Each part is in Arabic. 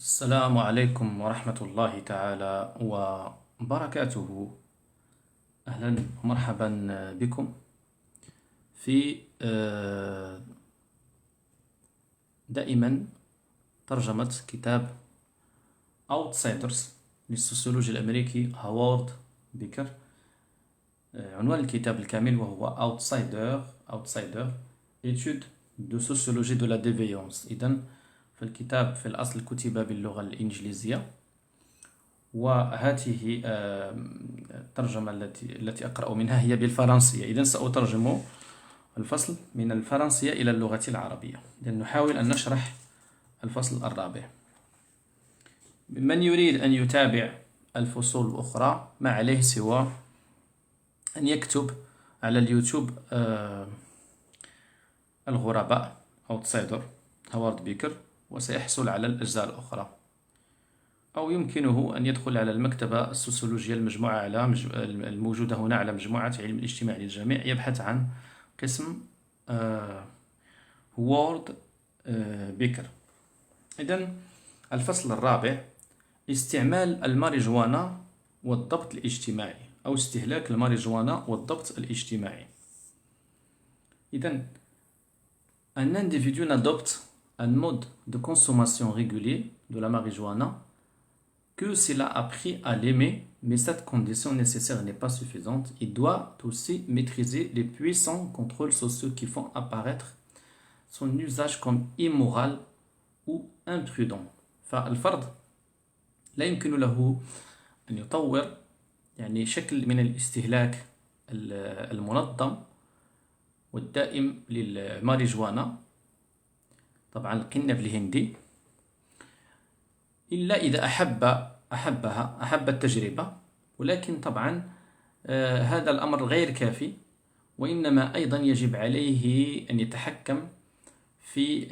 السلام عليكم ورحمة الله تعالى وبركاته. أهلا ومرحبا بكم في دائما ترجمة كتاب Outsiders للسوسيولوجي الأمريكي هوارد بيكر. عنوان الكتاب الكامل وهو Outsider Étude de sociologie de la déviance. إذن فالكتاب في الأصل كتب باللغة الإنجليزية، وهذه الترجمة التي أقرأ منها هي بالفرنسية. إذن سأترجم الفصل من الفرنسية إلى اللغة العربية. إذن نحاول أن نشرح الفصل الرابع. من يريد أن يتابع الفصول الأخرى ما عليه سوى أن يكتب على اليوتيوب الغرباء Outsider هوارد بيكر وسيحصل على الأجزاء الأخرى، أو يمكنه أن يدخل على المكتبة السوسيولوجية الموجودة هنا على مجموعة علم الاجتماع للجميع، يبحث عن قسم هوارد بيكر. إذن الفصل الرابع: استعمال الماريجوانا والضبط الاجتماعي، أو استهلاك الماريجوانا والضبط الاجتماعي. إذن un individu n'adopte un mode de consommation régulier de la marijuana que s'il a appris à l'aimer, mais cette condition nécessaire n'est pas suffisante. Il doit aussi maîtriser les puissants contrôles sociaux qui font apparaître son usage comme immoral ou imprudent. فالفرد لا يمكن له أن يطور شكل من الاستهلاك المنظم والدائم للماريجوانا، طبعا القنب الهندي، إلا إذا أحب التجربة. ولكن طبعا هذا الأمر غير كافي، وإنما أيضا يجب عليه أن يتحكم في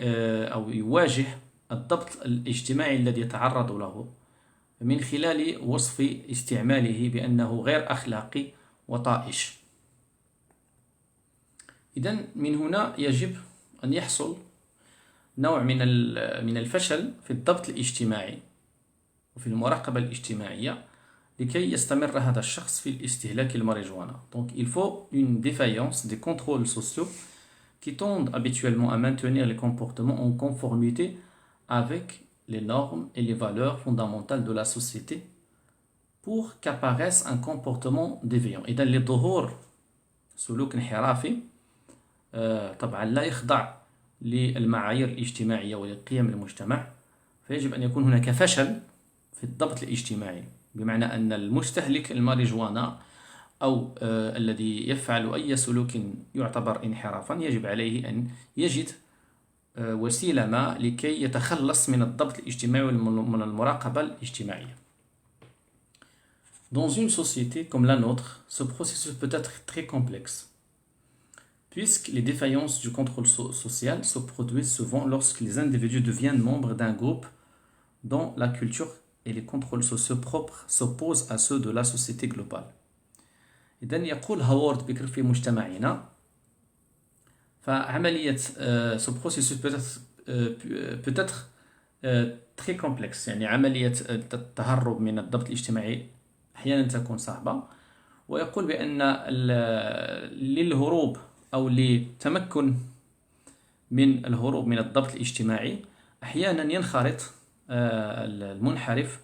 أو يواجه الضبط الاجتماعي الذي يتعرض له من خلال وصف استعماله بأنه غير أخلاقي وطائش. إذن من هنا يجب أن يحصل نوع من الفشل في الضبط الاجتماعي وفي المراقبة الاجتماعية لكي يستمر هذا الشخص في الاستهلاك الماريجوانا. Donc il faut une défaillance des contrôles sociaux qui tendent habituellement à maintenir les comportements en conformité avec les normes et les valeurs fondamentales de la société pour qu'apparaisse un comportement déviant. إذن لظهور سلوك انحرافي طبعا لا يخضع للمعايير الاجتماعية ولقيم المجتمع، فيجب أن يكون هناك فشل في الضبط الاجتماعي، بمعنى أن المستهلك الماريجوانا أو الذي يفعل أي سلوك يعتبر انحرافا يجب عليه أن يجد وسيلة ما لكي يتخلص من الضبط الاجتماعي ومن المراقبة الاجتماعية. Dans une société comme la nôtre, ce processus peut être très complexe, puisque les défaillances du contrôle social se produisent souvent lorsque les individus deviennent membres d'un groupe dont la culture et les contrôles sociaux propres s'opposent à ceux de la société globale. إذن يقول هوارد بيكر في مجتمعنا فعملية ce processus peut être très complexe، عملية التهرب من الضبط الاجتماعي أحيانا تكون صعبة، ويقول بأن للهروب أو لتمكن من الهروب من الضبط الاجتماعي أحيانا ينخرط المنحرف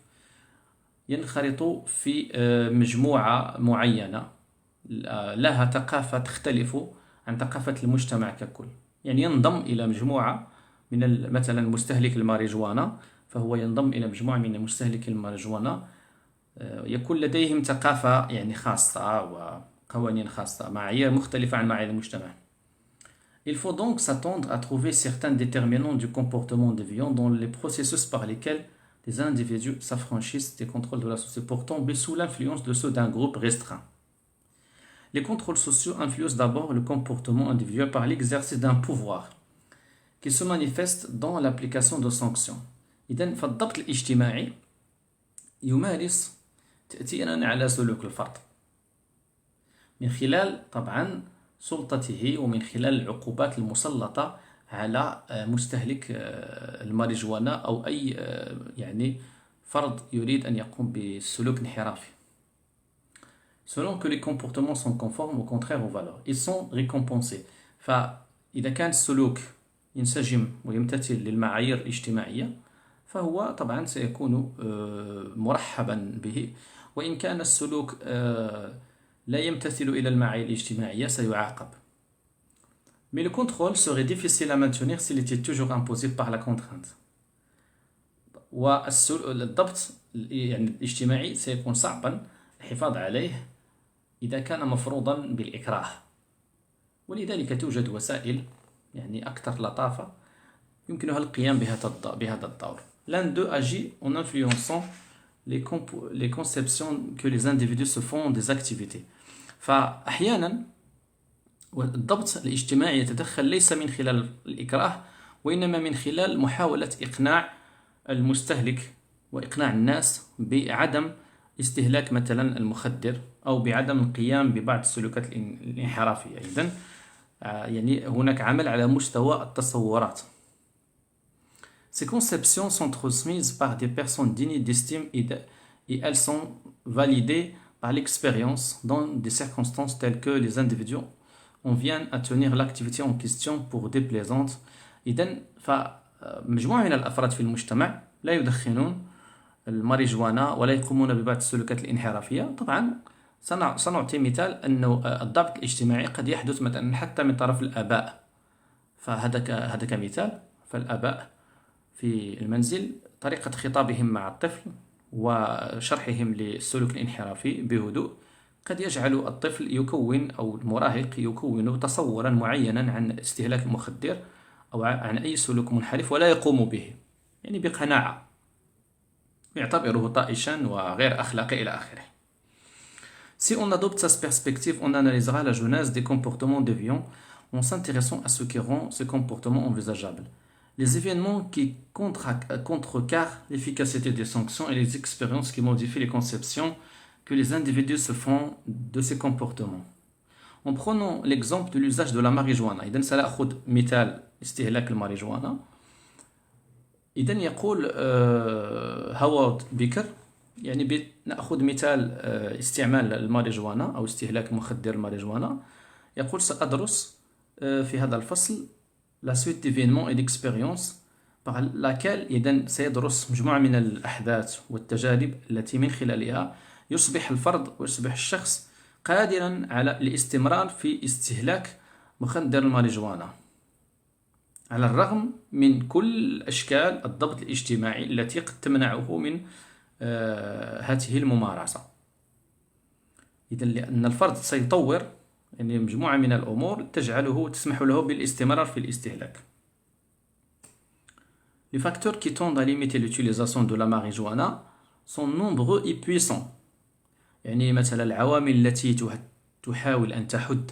في مجموعة معينة لها ثقافة تختلف عن ثقافة المجتمع ككل، ينضم إلى مجموعة من مثلا مستهلك الماريجوانا، فهو ينضم إلى مجموعة من مستهلك الماريجوانا يكون لديهم ثقافة خاصة وقوانين خاصة، معايير مختلفة عن معايير المجتمع. Il faut donc s'attendre à trouver certains déterminants du comportement déviant dans les processus par lesquels les individus s'affranchissent des contrôles de la société pour tomber sous l'influence de ceux d'un groupe restreint. Les contrôles sociaux influencent d'abord le comportement individuel par l'exercice d'un pouvoir qui se manifeste dans l'application de sanctions. إذن فالضبط الاجتماعي يمارس تأثيرا على سلوك الفرد من خلال طبعا سلطته ومن خلال العقوبات المسلطة على مستهلك الماريجوانا أو أي يعني فرد يريد أن يقوم بسلوك انحرافي. Selon que les comportements sont conformes au contraire aux valeurs, ils sont récompensés. فإذا كان السلوك ينسجم ويمتثل للمعايير الاجتماعية فهو طبعا سيكون مرحبا به، وإن كان السلوك لا يمتثل إلى المعايير الاجتماعية سيعاقب. Mais le contrôle serait difficile à maintenir s'il était toujours imposé par la contrainte. والضبط يعني الاجتماعي سيكون صعبا الحفاظ عليه إذا كان مفروضا بالإكراه، ولذلك توجد وسائل يعني أكثر لطافة يمكنها القيام بهذا الدور. L'un d'eux agit en influençant les conceptions que les individus se font des activités. فأحيانا الضبط الاجتماعي يتدخل ليس من خلال الإكراه وإنما من خلال محاولة إقناع المستهلك وإقناع الناس بعدم استهلاك مثلا المخدر أو بعدم القيام ببعض السلوكات الانحرافية. إذن يعني هناك عمل على مستوى التصورات. Ces conceptions sont transmises par des personnes dignes d'estime et elles sont validées par l'expérience dans des circonstances telles que les individus on vient à tenir l'activité en question pour déplaisante. إذن فمجموعة من الأفراد في المجتمع لا يدخنون الماريجوانا ولا يقومون ببعض السلوكات الانحرافية. طبعا سنعطي مثال أنه الضبط الاجتماعي قد يحدث مثلا حتى من طرف الآباء. فهذا كمثال، فالآباء في المنزل طريقة خطابهم مع الطفل وشرحهم للسلوك الانحرافي بهدوء قد يجعل الطفل يكون أو المراهق يكون تصورا معينا عن استهلاك المخدر أو عن أي سلوك منحرف ولا يقوم به، يعني بقناعة يعتبره طائشا وغير أخلاقي إلى آخره. Si on adopte cette perspective, on analysera la genèse des comportements déviants en s'intéressant à ce qui rend ces comportements envisageables. Les événements qui contrecarrent l'efficacité des sanctions et les expériences qui modifient les conceptions que les individus se font de ces comportements. En prenant l'exemple de l'usage de la marijuana. إذن سنأخذ مثال استهلاك الماريجوانا. إذن يقول هوارد بيكر يعني نأخذ مثال استعمال الماريجوانا أو استهلاك مخدر الماريجوانا. يقول سأدرس في هذا الفصل la suite d'événements et d'expériences par laquelle إذن سيدرس مجموعة من الأحداث والتجارب التي من خلالها يصبح الفرد ويصبح الشخص قادرا على الاستمرار في استهلاك مخدر الماريجوانا على الرغم من كل أشكال الضبط الاجتماعي التي قد تمنعه من هذه الممارسة. إذن لأن الفرد سيطور يعني مجموعة من الأمور تجعله تسمح له بالاستمرار في الاستهلاك. Les facteurs qui tendent à limiter l'utilisation de la marijuana sont nombreux et puissants. يعني مثلا العوامل التي تحاول أن تحد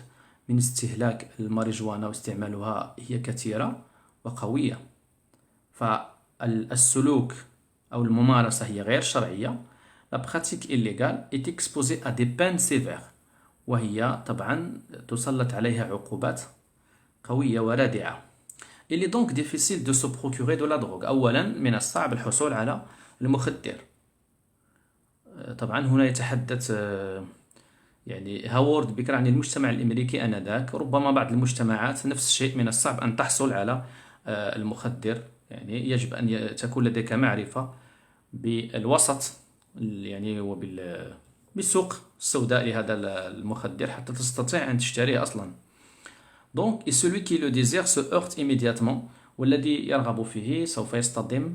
من استهلاك الماريجوانا واستعمالها هي كثيرة وقوية. فالسلوك أو الممارسة هي غير شرعية. La pratique illégale est exposée à des peines sévères. وهي طبعا تسلط عليها عقوبات قوية ورادعة. Il est donc difficile de se procurer de la drogue. أولا من الصعب الحصول على المخدر. طبعا هنا يتحدث يعني هاورد بيكر عن المجتمع الأمريكي آنذاك. ربما بعض المجتمعات نفس الشيء من الصعب أن تحصل على المخدر، يعني يجب أن تكون لديك معرفة بالوسط يعني بالسوق السوداء لهذا المخدر حتى تستطيع أن تشتريه أصلا. Donc et celui qui le désire se heurte immédiatement، والذي يرغب فيه سوف يصطدم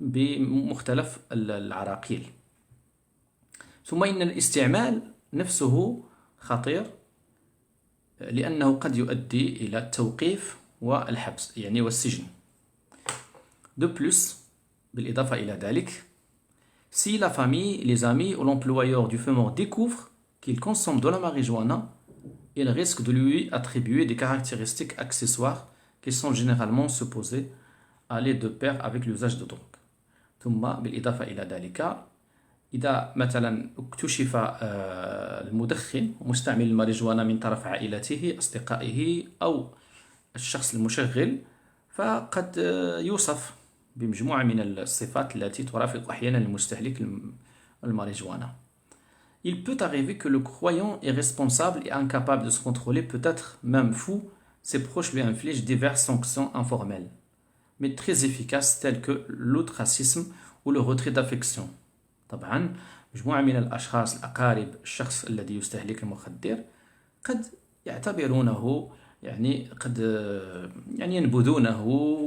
بمختلف العراقيل. ثم إن الاستعمال نفسه خطير لأنه قد يؤدي إلى التوقيف والحبس يعني والسجن. De plus، بالإضافة إلى ذلك، si la famille, les amis ou l'employeur du fumeur découvre qu'il consomme de la marijuana, il risque de lui attribuer des caractéristiques accessoires qui sont généralement supposées aller de pair avec l'usage de drogue. ثم بالإضافة إلى ذلك، إذا مثلا اكتشف المدخن ومستعمل الماريجوانا من طرف عائلته أصدقائه أو الشخص المشغل فقد يوصف بمجموعة من الصفات التي ترافق أحيانا المستهلك الماريجوانا. Il peut arriver que le croyant est responsable et incapable de se contrôler, peut-être même fou. Ses proches lui infligent diverses sanctions informelles, mais très efficaces, telles que l'ostracisme ou le retrait d'affection. طبعا مجموعة من الأشخاص الأقارب الشخص الذي يستهلك المخدر قد يعتبرونه قد ينبذونه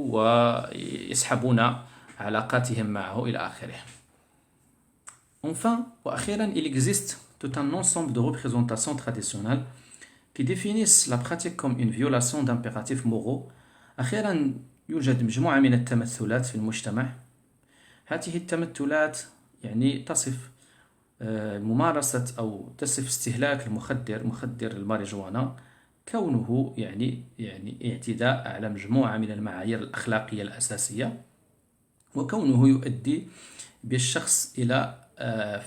ويسحبون علاقاتهم معه إلى آخره. Enfin, il existe tout un ensemble de représentations traditionnelles qui définissent la pratique comme une violation d'impératifs moraux. أخيرا يوجد مجموعة من التمثلات في المجتمع. هذه التمثلات تصف ممارسة أو تصف استهلاك مخدر الماريجوانا كونه اعتداء على مجموعة من المعايير الأخلاقية الأساسية، وكونه يؤدي بالشخص إلى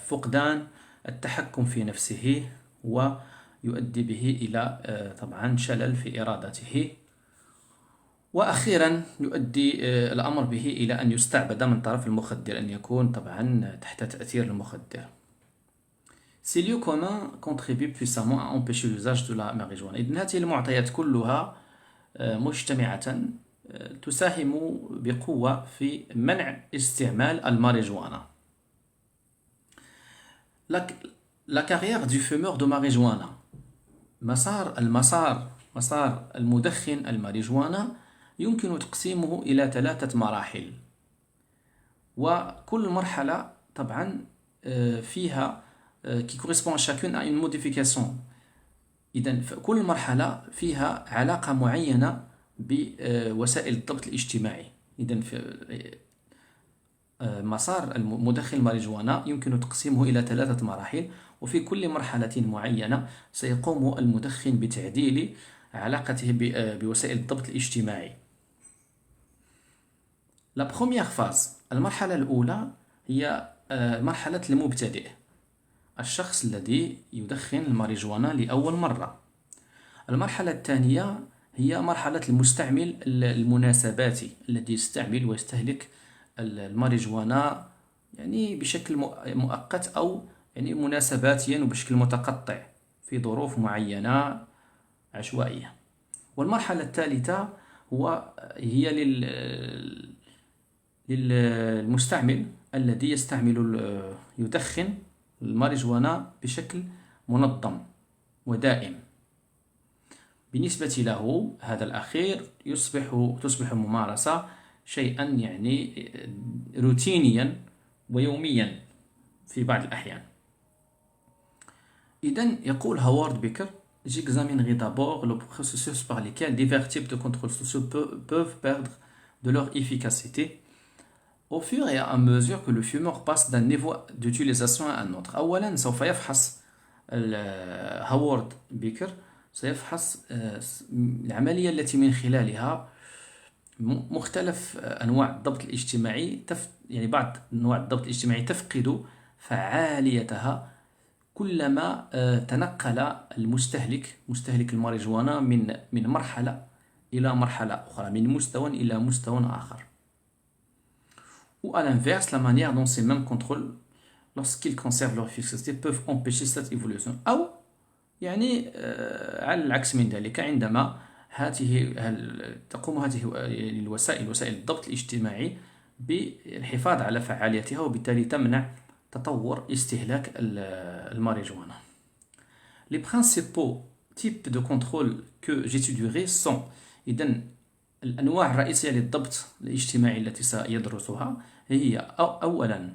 فقدان التحكم في نفسه، ويؤدي به إلى طبعا شلل في إرادته، وأخيرا يؤدي الأمر به إلى أن يستعبد من طرف المخدر، أن يكون طبعا تحت تأثير المخدر. Ces lieux communs contribuent puissamment à empêcher l'usage de la marijuana. إذن هذه المعطيات كلها مجتمعة تساهم بقوة في منع استعمال الماريجوانا. La carrière du fumeur de marijuana. مسار المدخن الماريجوانا يمكن تقسيمه إلى 3 مراحل، وكل مرحلة طبعا فيها qui correspond à chacune à une modification. إذن كل مرحلة فيها علاقة معينة بوسائل الضبط الاجتماعي. إذن مسار المدخن الماريجوانا يمكن تقسيمه إلى 3 مراحل، وفي كل مرحلة معينة سيقوم المدخن بتعديل علاقته بوسائل الضبط الاجتماعي. La première phase، المرحلة الأولى هي مرحلة المبتدئ، الشخص الذي يدخن الماريجوانا لأول مرة. المرحلة الثانية هي مرحلة المستعمل المناسباتي، الذي يستعمل ويستهلك الماريجوانا بشكل مؤقت أو مناسباتيا وبشكل متقطع في ظروف معينة عشوائية. والمرحلة الثالثة هي للمستعمل الذي يدخن الماريجوانا بشكل منظم ودائم. بالنسبة له هذا الأخير تصبح الممارسة شيئا روتينيا ويوميا في بعض الأحيان. إذن يقول هوارد بيكر: J'examinerai d'abord le processus par lequel divers types de contrôles sociaux peuvent perdre de leur efficacité au fur et à mesure que le fumeur passe d'un niveau d'utilisation à un autre. أولا سوف يفحص هوارد بيكر سيفحص العملية التي من خلالها مختلف أنواع الضبط الاجتماعي بعض أنواع الضبط الاجتماعي تفقد فعاليتها كلما تنقل مستهلك الماريجوانا من مرحلة إلى مرحلة أخرى، من مستوى إلى مستوى آخر. Ou à l'inverse, la manière dont ces mêmes contrôles, lorsqu'ils conservent leur efficacité, peuvent empêcher cette évolution. أو على العكس من ذلك، عندما تقوم هذه وسائل الضبط الاجتماعي بالحفاظ على فعاليتها، وبالتالي تمنع تطور استهلاك الماريجوانا. Les principaux types de contrôle que j'étudierai sont إذن الأنواع الرئيسية للضبط الاجتماعي التي سيدرسها هي أولا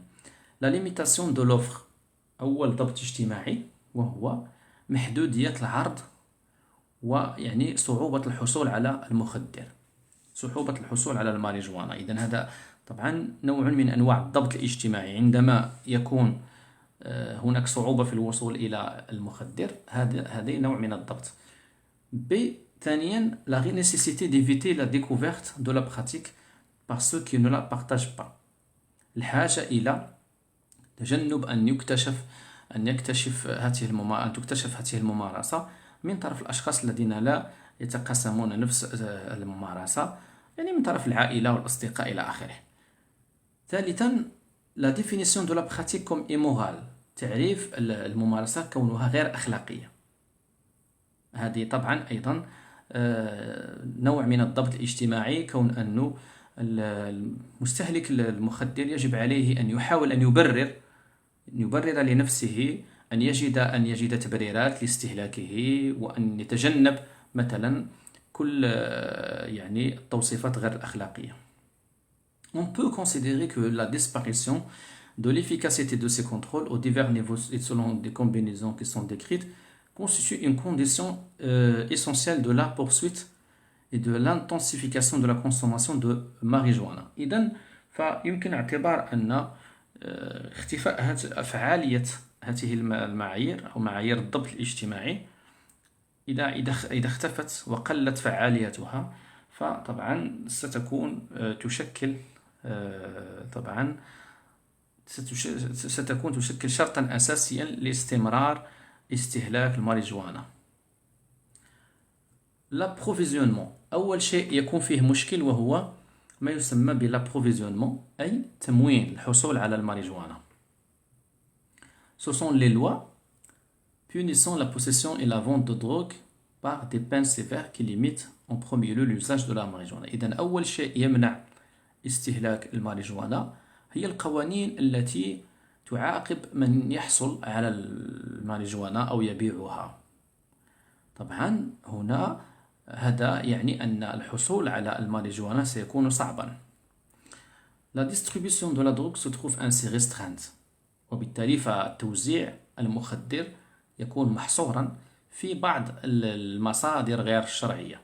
la limitation de l'offre، أول ضبط اجتماعي وهو محدودية العرض صعوبة الحصول على المخدر، صعوبة الحصول على الماريجوانا. إذن هذا طبعا نوع من أنواع الضبط الاجتماعي، عندما يكون هناك صعوبة في الوصول إلى المخدر، هذا نوع من الضبط. ثانيا la nécessité d'éviter la découverte de la pratique par ceux qui ne la partagent pas، الحاجة إلى تجنب أن تكتشف هذه الممارسة من طرف الأشخاص الذين لا يتقاسمون نفس الممارسة، يعني من طرف العائلة والأصدقاء إلى آخره. ثالثا la définition de la pratique comme immorale، تعريف الممارسة كونها غير أخلاقية. هذه طبعا أيضا نوع من الضبط الاجتماعي، كون أنه المستهلك المخدر يجب عليه أن يحاول أن يبرر لنفسه، أن يجد تبريرات لاستهلاكه، وأن يتجنب مثلا كل يعني التوصيفات غير الأخلاقية. On peut considérer que la disparition de l'efficacité de ces contrôles aux divers niveaux et selon des combinaisons qui sont décrites constitue une condition essentielle de la poursuite et de l'intensification de la consommation de marijuana. إذن فيمكن اعتبار أن اختفاء فعالية هذه المعايير أو معايير الضبط الاجتماعي، إذا اختفت وقلت فعاليتها، فطبعا ستكون تشكل شرطا أساسيا لاستمرار استهلاك الماريجوانا. لابروفيزيونمون، أول شيء يكون فيه مشكل وهو ما يسمى بلابروفيزيونمون، أي تموين الحصول على الماريجوانا. Ce sont les lois punissant la possession et la vente de drogue par des peines sévères qui limitent en premier lieu l'usage de la marijuana. إذن أول شيء يمنع استهلاك الماريجوانا هي القوانين التي تعاقب من يحصل على الماريجوانا أو يبيعها. طبعا هنا هذا يعني أن الحصول على الماريجوانا سيكون صعبا. La distribution de la drogue se trouve ainsi restreinte، وبالتالي فتوزيع المخدر يكون محصورا في بعض المصادر غير الشرعية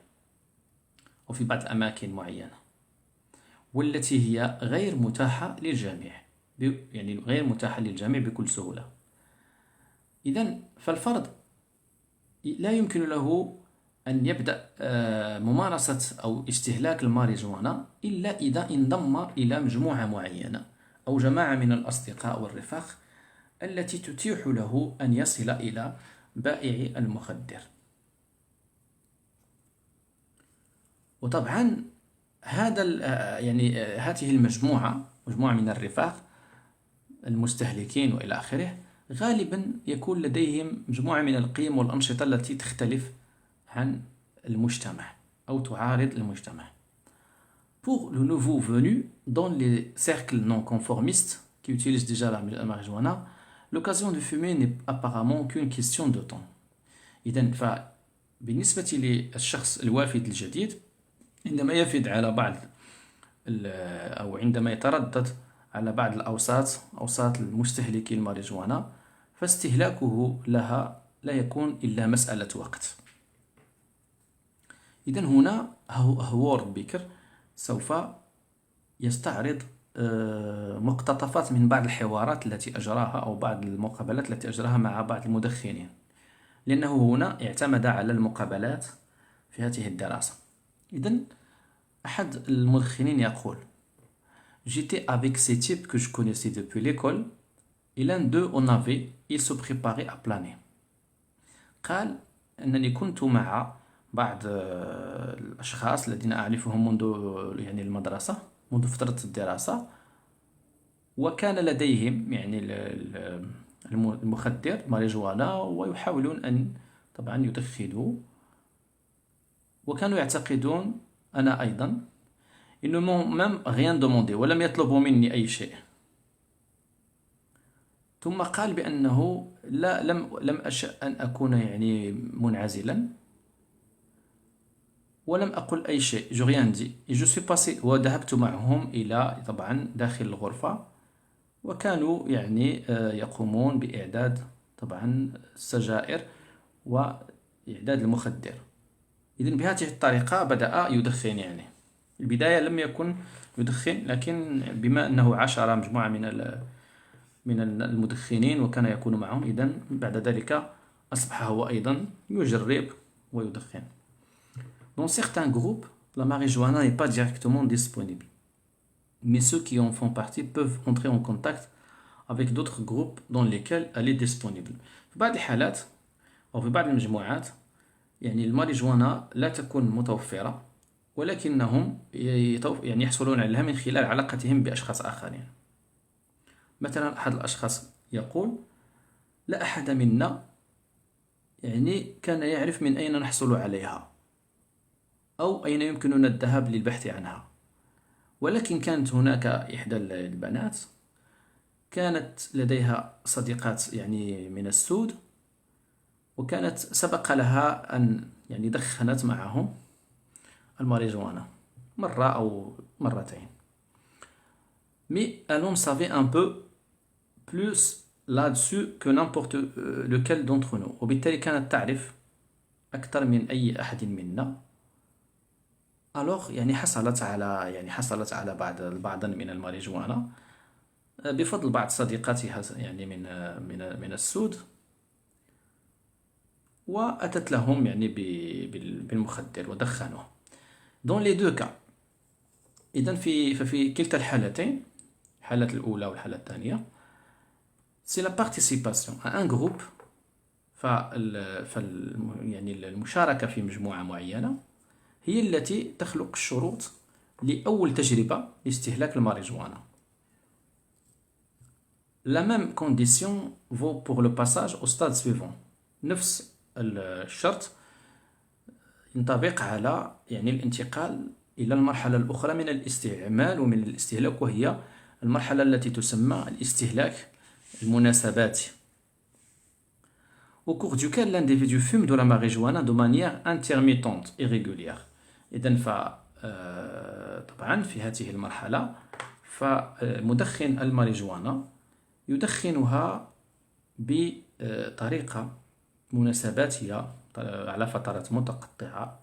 وفي بعض الأماكن معينة، والتي هي غير متاحة للجميع، يعني غير متاحة للجميع بكل سهولة. إذن فالفرد لا يمكن له أن يبدأ ممارسة أو استهلاك الماريجوانا إلا إذا انضم إلى مجموعة معينة أو جماعة من الأصدقاء والرفاق التي تتيح له أن يصل إلى بائع المخدر. وطبعا هذه المجموعة من الرفاق المستهلكين وإلى آخره غالبا يكون لديهم مجموعة من القيم والأنشطة التي تختلف عن المجتمع أو تعارض المجتمع. Pour le nouveau venu dans les cercles non conformistes qui utilisent déjà la marijuana, l'occasion de fumer n'est apparemment qu'une question de temps. إذن فبالنسبة للشخص الوافد الجديد، عندما يفد على بعض أو عندما يتردد على بعض أوساط المستهلكي الماريجوانا، فاستهلاكه لها لا يكون إلا مسألة وقت. إذن هنا هوارد بيكر سوف يستعرض مقتطفات من بعض الحوارات التي أجراها أو بعض المقابلات التي أجراها مع بعض المدخنين، لأنه هنا اعتمد على المقابلات في هذه الدراسة. إذن أحد المدخنين يقول: J'étais avec ces types que je connaissais depuis l'école et l'un d'eux en avait, il se préparait à planer. قال أنني كنت مع بعض الأشخاص الذين أعرفهم منذ المدرسة، منذ فترة الدراسة، وكان لديهم المخدر ماريجوانا ويحاولون أن طبعا يدخنوا، وكانوا يعتقدون أنا أيضا إنه même rien demandé، ولم يطلبوا مني أي شيء. ثم قال بأنه لم أشأ أن أكون منعزلا، ولم أقل أي شيء، جو rien dit et je suis passé، وذهبت معهم إلى طبعا داخل الغرفة، وكانوا يقومون بإعداد طبعا السجائر وإعداد المخدر. إذن بهذه الطريقة بدأ يدخن. البداية لم يكن يدخن، لكن بما أنه عاشر مجموعة من المدخنين وكان يكون معهم، إذن بعد ذلك أصبح هو أيضا يجرب ويدخن. Dans certains groupes, la marijuana n'est pas directement disponible, mais ceux qui en font partie peuvent entrer en contact avec d'autres groupes dans lesquels elle est disponible. في بعض الحالات أو في بعض المجموعات يعني الماريجوانا لا تكون متوفرة، ولكنهم يعني يحصلون عليها من خلال علاقتهم بأشخاص آخرين. مثلا أحد الأشخاص يقول: لا أحد منا يعني كان يعرف من أين نحصل عليها أو أين يمكننا الذهاب للبحث عنها، ولكن كانت هناك إحدى البنات كانت لديها صديقات يعني من السود، وكانت سبق لها أن يعني دخنت معهم الماريجوانا مرة أو مرتين. Mais elle savait un peu plus là-dessus que n'importe lequel d'entre nous. وبالتالي كانت تعرف أكثر من أي أحد منا. alors يعني حصلت على بعضا من الماريجوانا بفضل بعض صديقاتها يعني من السود، وأتت لهم يعني بالمخدر ودخنوه. dans les deux cas. إذن ففي كلتا الحالتين، الحالة الأولى والحالة الثانية، c'est la participation à un groupe. يعني المشاركة في مجموعة معينة هي التي تخلق الشروط لأول تجربة لاستهلاك الماريجوانا. La même condition vaut pour le passage au stade suivant. نفس الشرط ينطبق على يعني الانتقال إلى المرحلة الأخرى من الاستعمال ومن الاستهلاك، وهي المرحلة التي تسمى الاستهلاك المناسباتي. Au cours duquel l'individu fume de la marijuana de manière intermittente et régulière. إذن طبعا في هذه المرحلة فمدخن الماريجوانا يدخنها بطريقة مناسباتية على فترات متقطعة.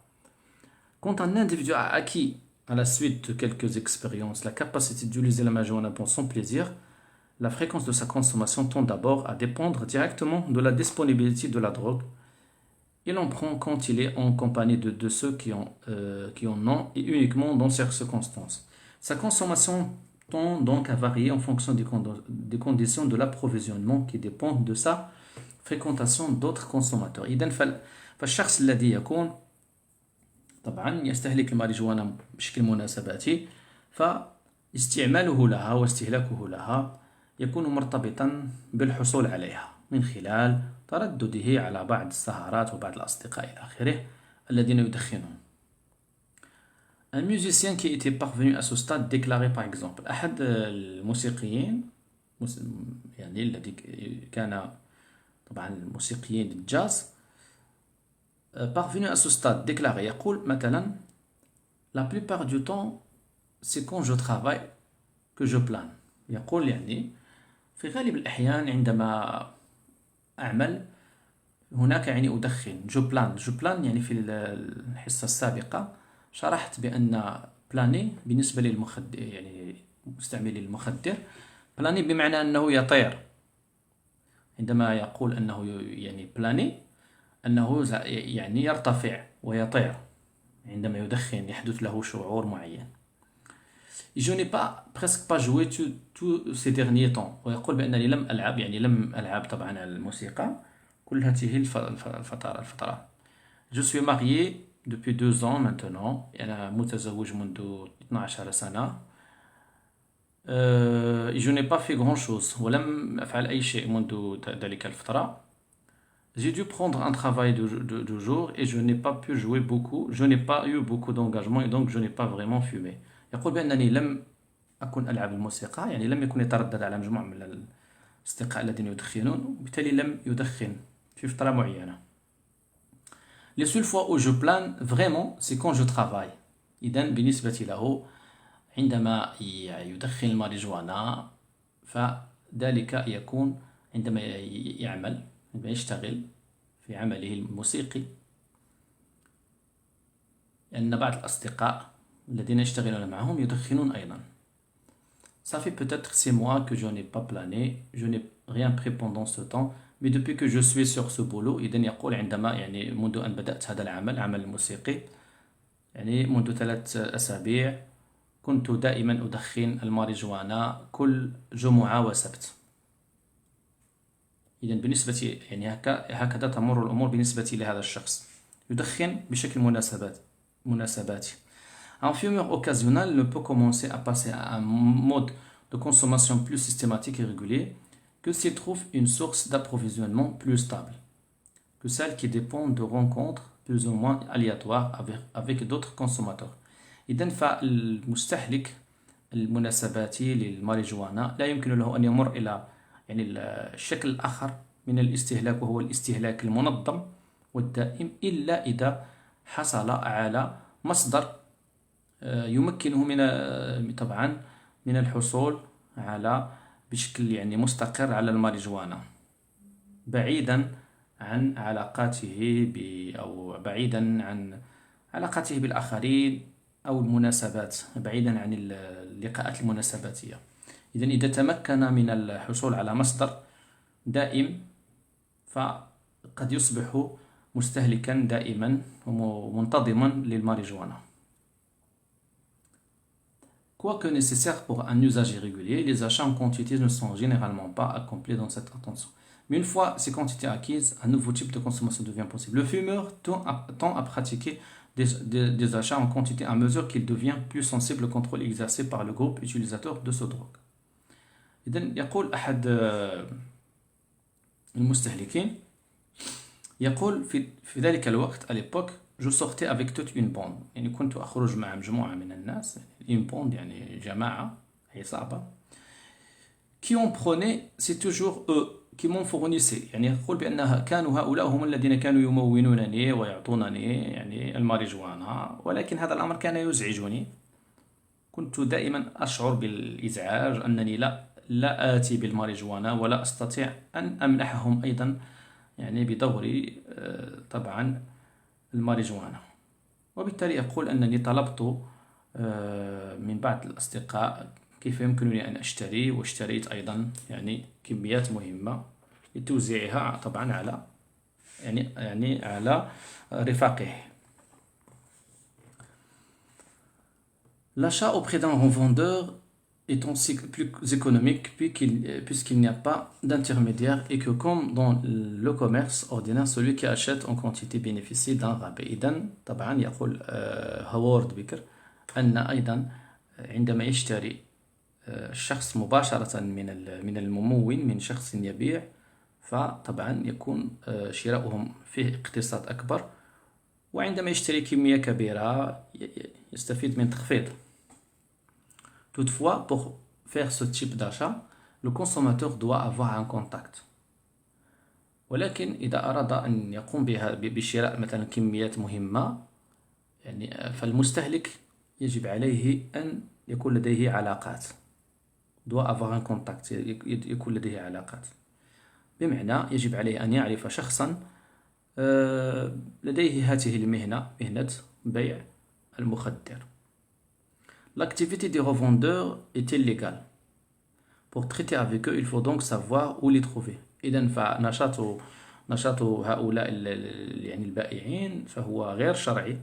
Quand un individu a acquis à la suite de quelques expériences la capacité d'utiliser la marijuana pour son plaisir, la fréquence de sa consommation tend d'abord à dépendre directement de la disponibilité de la drogue. Il en prend quand il est en compagnie de ceux qui en ont, et uniquement dans ces circonstances. Sa consommation tend donc à varier en fonction des conditions de l'approvisionnement qui dépendent de sa fréquentation d'autres consommateurs. إذن فالشخص الذي يكون طبعا يستهلك الماريجوانا بشكل مناسباتي، فاستعماله لها واستهلاكه لها يكون مرتبطا بالحصول عليها من خلال تردده على بعض السهرات وبعض الأصدقاء إلى آخره الذين يدخنون. Un musicien qui était parvenu à ce stade déclarait par exemple. أحد الموسيقيين يعني الذي كان طبعا الموسيقيين الجاز parvenu à ce stade déclaré يقول مثلا: la plupart du temps c'est quand je travaille que je plane. يقول يعني في غالب الأحيان عندما أعمل هناك يعني أدخن. جو بلان يعني في الحصة السابقة شرحت بأن بلاني بالنسبة للمخدر يعني مستعملي المخدر، بلاني بمعنى أنه يطير. عندما يقول أنه يعني بلاني أنه يعني يرتفع ويطير عندما يدخن، يحدث له شعور معين. Je n'ai presque pas joué tous ces derniers temps. ويقول بأنني لم ألعب طبعا على الموسيقى كل هذه الفترات. Je suis marié depuis 2 ans maintenant. أنا متزوج منذ 12 سنة. Je n'ai pas fait grand chose. ولم أفعل أي شيء منذ ذلك الفترة. J'ai dû prendre un travail de jour et je n'ai pas pu jouer beaucoup. Je n'ai pas eu beaucoup d'engagement et donc je n'ai pas vraiment fumé. يقول بأنني لم أكن ألعب الموسيقى، يعني لم يكن يتردد على مجموعة من الأصدقاء الذين يدخنون، وبالتالي لم يدخن في فترة معينة. Les seules fois où je plane vraiment c'est quand je travaille. إذن بالنسبة له عندما يدخن الماريجوانا فذلك يكون عندما يعمل، عندما يشتغل في عمله الموسيقي، لأن بعض الأصدقاء الذين يشتغلون معهم يدخنون أيضا. Ça fait peut-être 6 mois que je n'ai pas plané, je n'ai rien pris pendant ce temps, mais depuis que je suis sur ce boulot. إذن يقول عندما يعني منذ أن بدأت هذا العمل الموسيقي يعني منذ 3 أسابيع كنت دائما أدخن الماريجوانا كل جمعة وسبت. إذن بالنسبة يعني هكذا تمر الأمور بالنسبة لهذا الشخص. يدخن بشكل مناسباتي. Un fumeur occasionnel ne peut commencer à passer à un mode de consommation plus systématique et régulier que s'il trouve une source d'approvisionnement plus stable que celle qui dépend de rencontres plus ou moins aléatoires avec d'autres consommateurs. إذن فالمستهلك المناسباتي للماريجوانا لا يمكن له أن يمر إلى يعني الشكل الآخر من الاستهلاك، وهو الاستهلاك المنظم والدائم، إلا إذا حصل على مصدر يمكنه من طبعا من الحصول على بشكل يعني مستقر على الماريجوانا، بعيدا عن علاقاته أو بعيدا عن علاقاته بالآخرين أو المناسبات، بعيدا عن اللقاءات المناسباتية. إذن إذا تمكن من الحصول على مصدر دائم فقد يصبح مستهلكا دائما ومنتظما للماريجوانا. Quoique nécessaires pour un usage irrégulier, les achats en quantité ne sont généralement pas accomplis dans cette intention. Mais une fois ces quantités acquises, un nouveau type de consommation devient possible. Le fumeur tend à pratiquer des achats en quantité à mesure qu'il devient plus sensible au contrôle exercé par le groupe utilisateur de ce drogue. إذن يقول أحد المستهلكين، يقول في ذلك الوقت à l'époque je sortais avec toute une bande، يعني كنت أخرج مع مجموعة من الناس، une bande يعني جماعة عصابة، qui en prenaient، c'est toujours eux qui m'ont fournissé، يعني يقول بأنها كانوا هؤلاء هم الذين كانوا يمونونني ويعطونني يعني الماريجوانا، ولكن هذا الأمر كان يزعجني، كنت دائما أشعر بالإزعاج أنني لا آتي بالماريجوانا ولا أستطيع أن أمنحهم أيضا يعني بدوري طبعا الماريجوانا. وبالتالي أقول أنني طلبت من بعض الأصدقاء كيف يمكنني أن أشتري، واشتريت أيضا يعني كميات مهمة لتوزيعها طبعا على يعني على رفاقه. L'achat auprès d'un revendeur est aussi plus économique puisqu'il n'y a pas d'intermédiaire et que comme dans le commerce ordinaire celui qui achète en quantité bénéficie d'un rabais. إذن طبعا يقول هوارد بيكر أن أيضا عندما يشتري الشخص مباشرة من الممول من شخص يبيع، فطبعا يكون شراؤهم فيه اقتصاد أكبر، وعندما يشتري كمية كبيرة يستفيد من تخفيض. Toutefois, pour faire ce type d'achat, le consommateur doit avoir un contact. ولكن إذا أراد أن يقوم بشراء مثلا كميات مهمة يعني فالمستهلك يجب عليه أن يكون لديه علاقات. doit avoir un contact، يكون لديه علاقات، بمعنى يجب عليه أن يعرف شخصا لديه هذه المهنة، مهنة بيع المخدر. L'activité des revendeurs est illégale. Pour traiter avec eux, il faut donc savoir où les trouver. إذن فنشاط هؤلاء يعني البائعين فهو غير شرعي،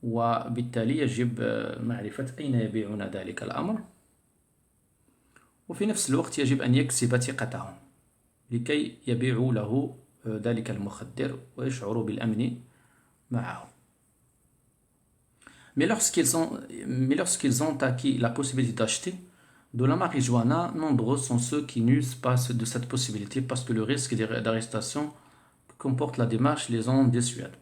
وبالتالي يجب معرفة أين يبيعون ذلك الأمر، وفي نفس الوقت يجب أن يكسب ثقتهم لكي يبيعوا له ذلك المخدر ويشعروا بالأمن معه. Mais lorsqu'ils ont acquis la possibilité d'acheter de la marijuana, nombreux sont ceux qui n'usent pas de cette possibilité parce que le risque d'arrestation que comporte la démarche les en dissuade.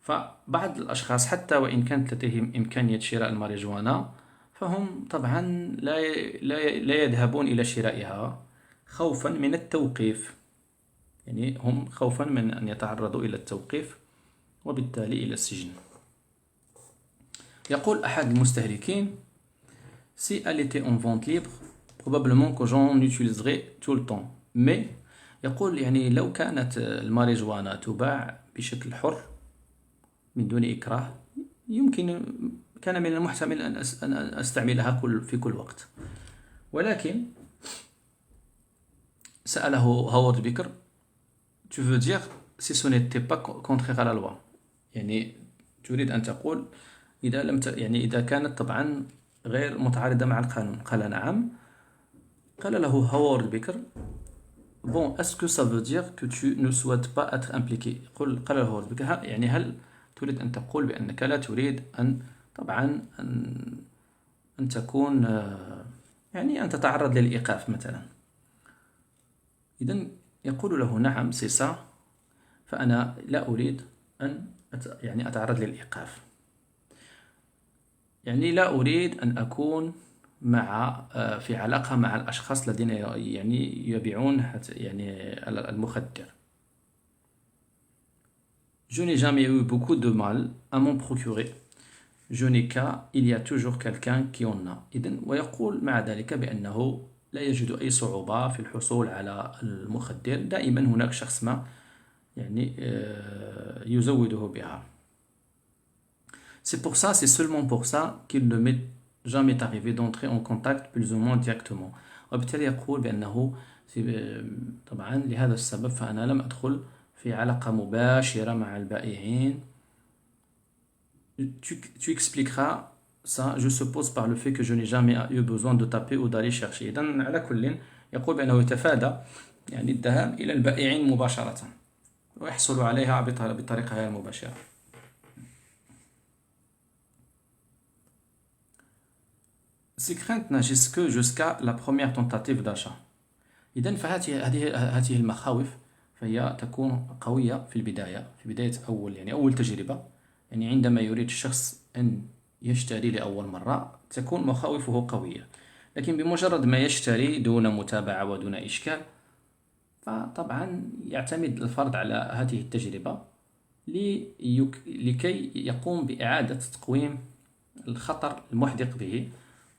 فبعض الأشخاص حتى وإن كانت لديهم إمكانية شراء الماريجوانا فهم طبعا لا يذهبون إلى شرائها خوفا من التوقيف، يعني هم خوفا من أن يتعرضوا إلى التوقيف وبالتالي إلى السجن. يقول أحد المستهلكين: Si elle était en vente libre, probablement que j'en utiliserais tout le temps. Mais يقول يعني لو كانت الماريجوانا تباع بشكل حر من دون إكراه كان من المحتمل أن أستعملها في كل وقت. ولكن سأله هوارد بيكر: Tu veux dire si ce n'était pas contraire à la loi، يعني تريد أن تقول إذا كانت طبعا غير متعارضة مع القانون؟ قال نعم. قال له هوارد بيكر: bon, est-ce que ça veut dire que tu ne souhaites pas être impliqué؟ قال له ربك يعني هل تريد أن تقول بأنك لا تريد أن طبعا أن تكون يعني أن تتعرض للإيقاف مثلا. إذن يقول له نعم سي سا، فأنا لا أريد أن يعني أتعرض للإيقاف، يعني لا أريد أن أكون مع في علاقة مع الأشخاص الذين يعني يبيعون يعني المخدر. Je n'ai jamais eu beaucoup de mal à m'en procurer. Je n'ai qu'à il y a toujours quelqu'un qui en a. إذن ويقول مع ذلك بأنه لا يجد أي صعوبة في الحصول على المخدر، دائما هناك شخص ما يعني يزوده بها. C'est pour ça, c'est seulement pour ça qu'il ne m'est jamais arrivé d'entrer en contact plus ou moins directement. وبالتالي يقول بأنه طبعا لهذا السبب فأنا لم أدخل في علاقة مباشرة مع البائعين. Tu expliqueras ça, je suppose, par le fait que je n'ai jamais eu besoin de taper ou d'aller chercher. إذن على كل يقول بأنه يتفادى يعني الذهاب إلى البائعين مباشرة ويحصل عليها بطريقة غير مباشرة. Ces craintes n'agissent que jusqu'à la première tentative d'achat. إذن هذه المخاوف فهي تكون قوية في البداية، في بداية أول تجربة. يعني عندما يريد الشخص أن يشتري لأول مرة تكون مخاوفه قوية، لكن بمجرد ما يشتري دون متابعة ودون إشكال فطبعا يعتمد الفرد على هذه التجربة لكي يقوم بإعادة تقويم الخطر المحدق به،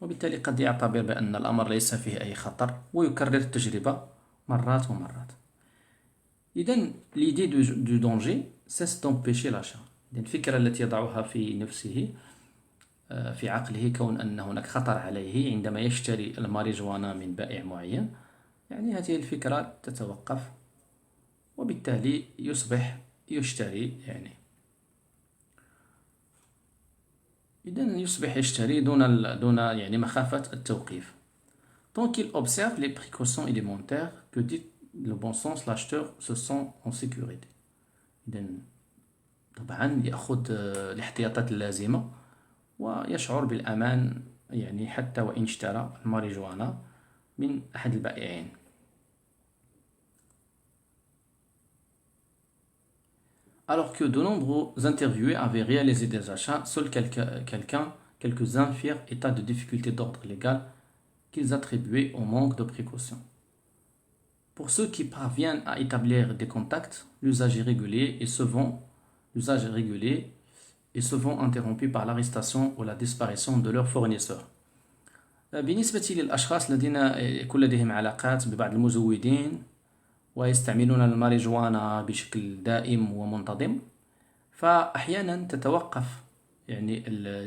وبالتالي قد يعتبر بأن الأمر ليس فيه أي خطر ويكرر التجربة مرات ومرات. إذن l'idée du danger c'est d'empêcher l'achat. الفكرة التي يضعها في نفسه في عقله كون أن هناك خطر عليه عندما يشتري الماريجوانا من بائع معين، يعني هذه الفكرة تتوقف وبالتالي يصبح يشتري يعني إذن يصبح يشتري دون يعني مخافة التوقيف. Donc il observe les précautions élémentaires que dit le bon sens l'acheteur se sent en sécurité. إذن طبعا يأخذ الاحتياطات اللازمة ويشعر بالأمان يعني حتى وإن اشترى الماريجوانا من أحد البائعين. Alors que de nombreux interviewés avaient réalisé des achats, seuls quelques-uns firent état de difficultés d'ordre légal qu'ils attribuaient au manque de précaution. Pour ceux qui parviennent à établir des contacts, l'usage irrégulier est souvent interrompu par l'arrestation ou la disparition de leurs fournisseurs. بالنسبة للأشخاص الذين يكون لديهم علاقات ببعض المزودين ويستعملون الماريجوانا بشكل دائم ومنتظم، فأحيانا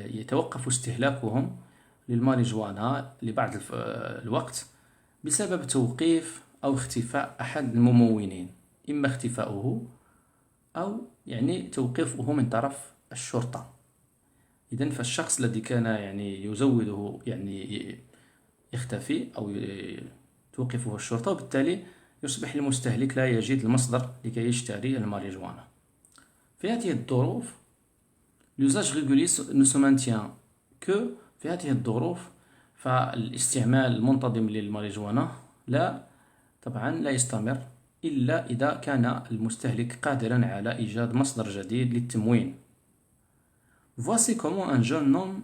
يتوقف استهلاكهم للماريجوانا لبعض الوقت بسبب توقيف أو اختفاء أحد الممونين، إما اختفاؤه أو يعني توقيفه من طرف الشرطة. إذن فالشخص الذي كان يعني يزوده يعني يختفي أو توقفه الشرطة، وبالتالي يصبح المستهلك لا يجد المصدر لكي يشتري الماريجوانا. في هذه الظروف l'usage régulier ne se maintient que في هذه الظروف فالاستعمال المنتظم للماريجوانا طبعا لا يستمر إلا إذا كان المستهلك قادرا على إيجاد مصدر جديد للتموين. Voici comment un jeune homme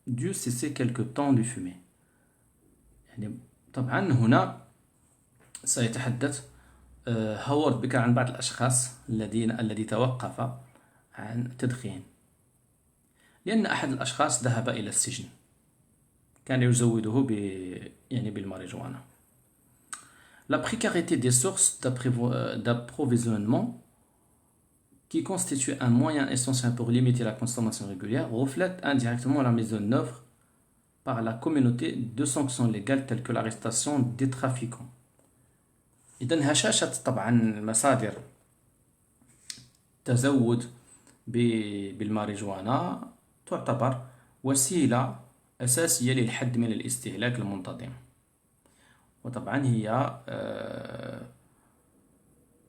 dut cesser quelque temps de fumer. يعني طبعا هنا سيتحدث هوارد بيكر عن بعض الأشخاص الذي توقف عن التدخين، لأن أحد الأشخاص ذهب إلى السجن كان يزوده بالماريجوانا. La précarité des sources d'approvisionnement qui constitue un moyen essentiel pour limiter la consommation régulière reflète indirectement la mise en œuvre par la communauté de sanctions légales telles que l'arrestation des trafiquants. إذن هشاشة طبعا مصادر التزود بالماريجوانا تعتبر وسيلة أساسية للحد من الاستهلاك المنتظم، وطبعا هي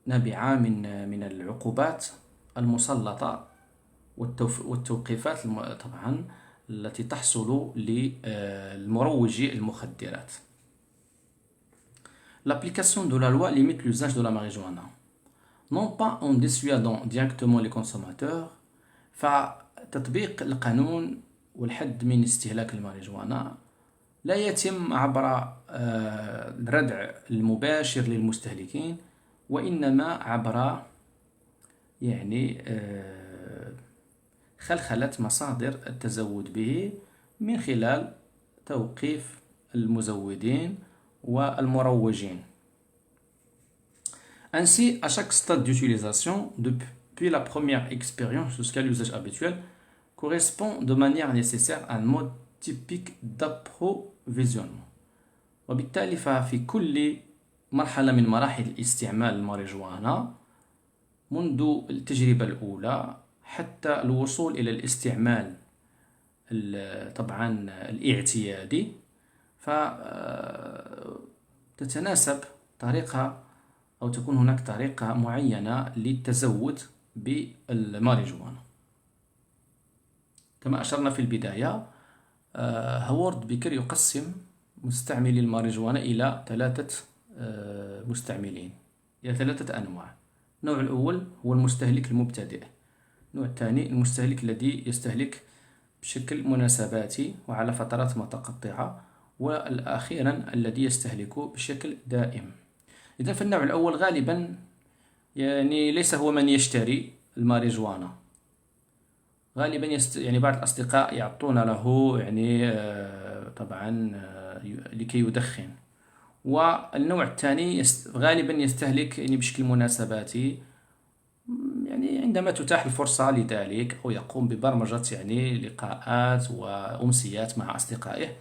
نابعة من العقوبات المسلطة والتوقيفات طبعا التي تحصل للمروجي المخدرات. L'application de la loi limite l'usage de la marijuana, non pas en dissuadant directement les consommateurs. فتطبيق القانون والحد من استهلاك الماريجوانا لا يتم عبر الردع المباشر للمستهلكين، وإنما عبر يعني خلخلة مصادر التزود به من خلال توقيف المزودين والمروجين. Ainsi, à chaque stade d'utilisation, depuis la première expérience jusqu'à l'usage habituel, correspond de manière nécessaire à un mode typique d'approvisionnement. وبالتالي ففي كل مرحلة من مراحل استعمال الماريجوانا منذ التجربة الأولى حتى الوصول إلى الاستعمال طبعا الاعتيادي، فتتناسب طريقة أو تكون هناك طريقة معينة للتزود بالماريجوانا. كما أشرنا في البداية، هوارد بيكر يقسم مستعملي الماريجوانا إلى 3 مستعملين، إلى 3 أنواع. النوع الأول هو المستهلك المبتدئ. النوع الثاني المستهلك الذي يستهلك بشكل مناسباتي وعلى فترات متقطعة، والأخيرا الذي يستهلك بشكل دائم. إذن في النوع الأول غالبا يعني ليس هو من يشتري الماريجوانا، غالبا يعني بعض الأصدقاء يعطون له يعني طبعا لكي يدخن. والنوع الثاني غالبا يستهلك يعني بشكل مناسباتي، يعني عندما تتاح الفرصة لذلك، أو يقوم ببرمجة يعني لقاءات وأمسيات مع أصدقائه.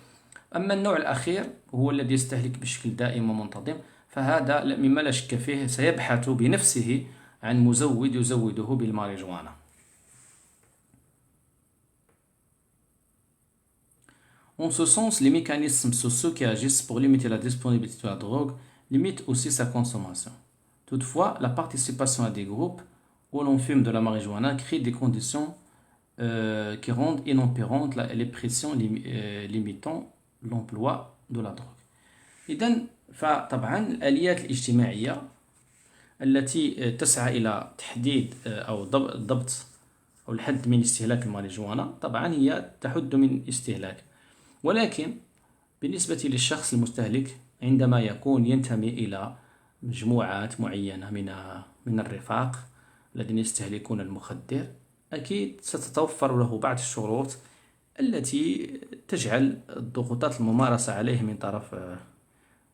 أما النوع الأخير هو الذي يستهلك بشكل دائم ومنتظم، فهذا مما لا شك فيه سيبحث بنفسه عن مزود يزوده بالماريجوانا. En ce sens, les mécanismes sociaux qui agissent pour limiter la disponibilité de la drogue limitent aussi sa consommation. Toutefois, la participation à des groupes où l'on fume de la marijuana crée des conditions qui rendent inopérantes les pressions limitant l'emploi de la drogue. إذن فطبعا الآليات الاجتماعية التي تسعى إلى تحديد أو ضبط أو الحد من استهلاك الماريجوانا طبعا هي تحد من استهلاك، ولكن بالنسبة للشخص المستهلك عندما يكون ينتمي إلى مجموعات معينة من الرفاق الذين يستهلكون المخدر، أكيد ستتوفر له بعض الشروط التي تجعل الضغوطات الممارسة عليه من طرف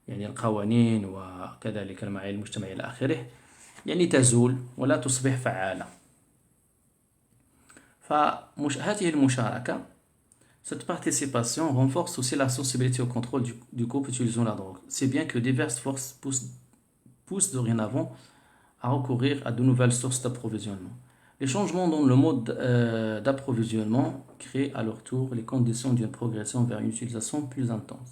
يعني القوانين وكذلك المعايير المجتمعية إلى آخره يعني تزول ولا تصبح فعالة. فهذه المشاركة، cette participation renforce aussi la sensibilité au contrôle du groupe utilisant la drogue, si bien que diverses forces poussent dorénavant à recourir à de nouvelles sources d'approvisionnement. Les changements dans le mode d'approvisionnement créent à leur tour les conditions d'une progression vers une utilisation plus intense.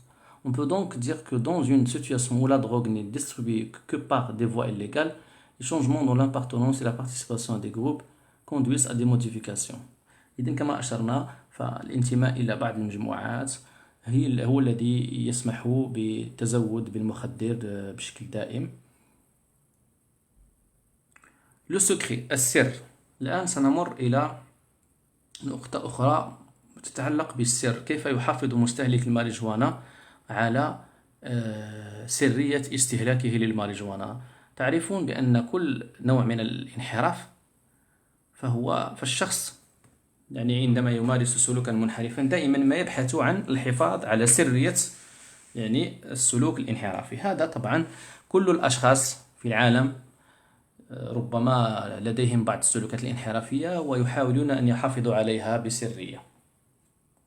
On peut donc dire que dans une situation où la drogue n'est distribuée que par des voies illégales, les changements dans l'appartenance et la participation à des groupes conduisent à des modifications. إذن كما أشرنا، فالانتماء إلى بعض المجموعات هو الذي يسمح بالتزود بالمخدر بشكل دائم. لو سكري، السر. الآن سنمر إلى نقطة أخرى تتعلق بالسر، كيف يحافظ مستهلك الماريجوانا على سرية استهلاكه للماريجوانا. تعرفون بأن كل نوع من الانحراف فالشخص يعني عندما يمارس سلوكا منحرفا دائما ما يبحث عن الحفاظ على سرية يعني السلوك الانحرافي. هذا طبعا كل الأشخاص في العالم ربما لديهم بعض السلوكات الانحرافية ويحاولون أن يحافظوا عليها بسرية.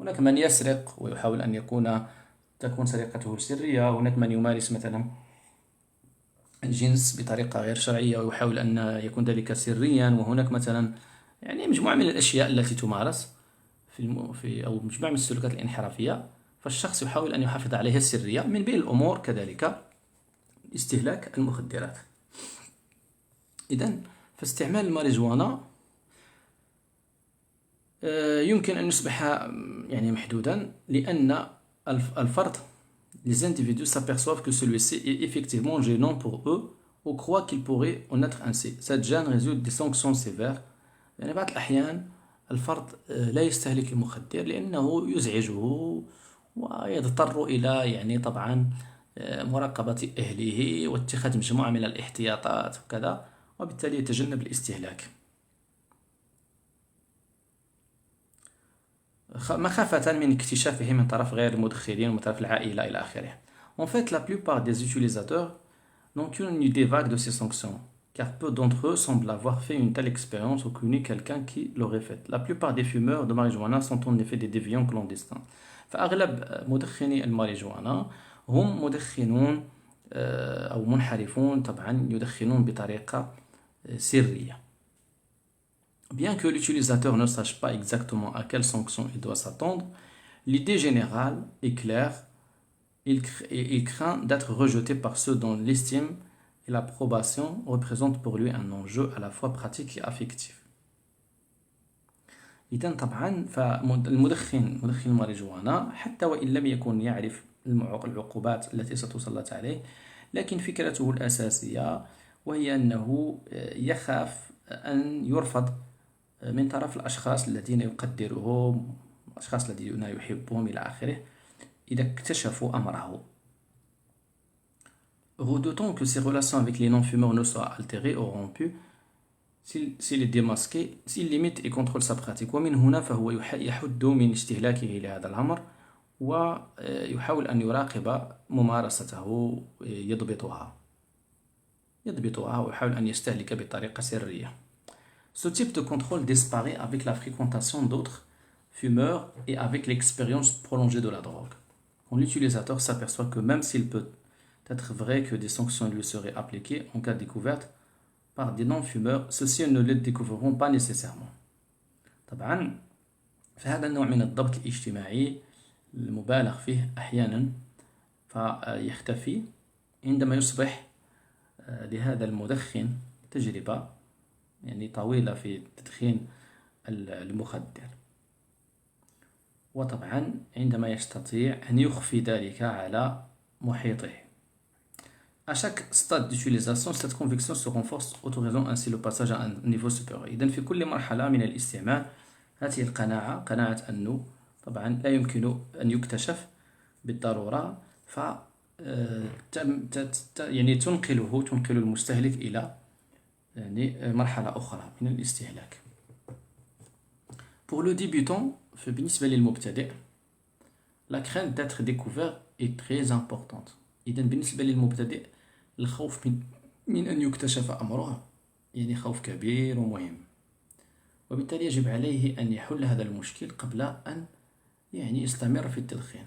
هناك من يسرق ويحاول أن تكون سرقته سرية، هناك من يمارس مثلا الجنس بطريقة غير شرعية ويحاول أن يكون ذلك سريا، وهناك مثلا يعني مجموعة من الأشياء التي تمارس أو مجموعة من السلوكات الانحرافية، فالشخص يحاول أن يحافظ عليها السرية. من بين الأمور كذلك استهلاك المخدرات. إذن فاستعمال الماريجوانا يمكن أن يصبح يعني محدودا لأن الفرد les individus s'aperçoivent que celui-ci est effectivement gênant pour eux ou croient qu'il pourrait en être ainsi. Cette gêne résulte des sanctions sévères. يعني بعض الأحيان الفرد لا يستهلك المخدر لأنه يزعجه ويضطر إلى يعني طبعا مراقبة أهله واتخاذ مجموعة من الاحتياطات وكذا، وبالتالي يتجنب الاستهلاك مخافة من اكتشافه من طرف غير المدخنين ومن طرف العائلة إلى آخره. En fait, la plupart des utilisateurs n'ont qu'une idée vague de ces sanctions, car peu d'entre eux semblent avoir fait une telle expérience ou connu quelqu'un qui l'aurait faite. La plupart des fumeurs de marijuana sont en effet des déviants clandestins. فأغلب مدخني الماريجوانا هم مدخنون أو منحرفون طبعا يدخنون بطريقة سرية. Bien que l'utilisateur ne sache pas exactement à quelles sanctions il doit s'attendre, l'idée générale est claire. Il craint d'être rejeté par ceux dont l'estime et l'approbation représentent pour lui un enjeu à la fois pratique et affectif. إذا طبعا فالمدخن مدخن الماريجوانا حتى وإن لم يكن يعرف العقوبات التي ستسلط عليه، لكن فكرته الأساسية وهي أنه يخاف أن يرفض من طرف الأشخاص الذين يقدرهم، الأشخاص الذين يحبهم إلى آخره، إذا اكتشفوا أمره. Redoutant que ses relations avec les non-fumeurs ne soient altérées ou rompues, s'il est démasqué, s'il limite et contrôle sa pratique. ومن هنا فهو يحد من استهلاكه لهذا الأمر ويحاول أن يراقب ممارسته يضبطها ويحاول أن يستهلك بطريقة سرية. Ce type de contrôle disparaît avec la fréquentation d'autres fumeurs et avec l'expérience prolongée de la drogue. Quand l'utilisateur s'aperçoit que même s'il peut être vrai que des sanctions lui seraient appliquées en cas de découverte par des non-fumeurs, ceux-ci ne le découvriront pas nécessairement. طبعا فهذا النوع من الضبط الاجتماعي المبالغ فيه أحيانا فيختفي عندما يصبح لهذا المدخن تجربة يعني طويلة في تدخين المخدر، وطبعا عندما يستطيع أن يخفي ذلك على محيطه. À chaque stade d'utilisation, cette conviction se renforce, autorisant ainsi le passage à un niveau supérieur. إذن في كل مرحلة من الاستعمال هذه القناعة، قناعة أنه طبعا لا يمكن أن يكتشف بالضرورة، ف يعني تنقل المستهلك إلى يعني مرحلة أخرى من الاستهلاك. Pour le débutant, بالنسبة للمبتدئ la crainte d'être découvert est très importante. إذن بالنسبة للمبتدئ الخوف من أن يكتشف أمره يعني خوف كبير ومهم، وبالتالي يجب عليه أن يحل هذا المشكل قبل أن يعني يستمر في التدخين.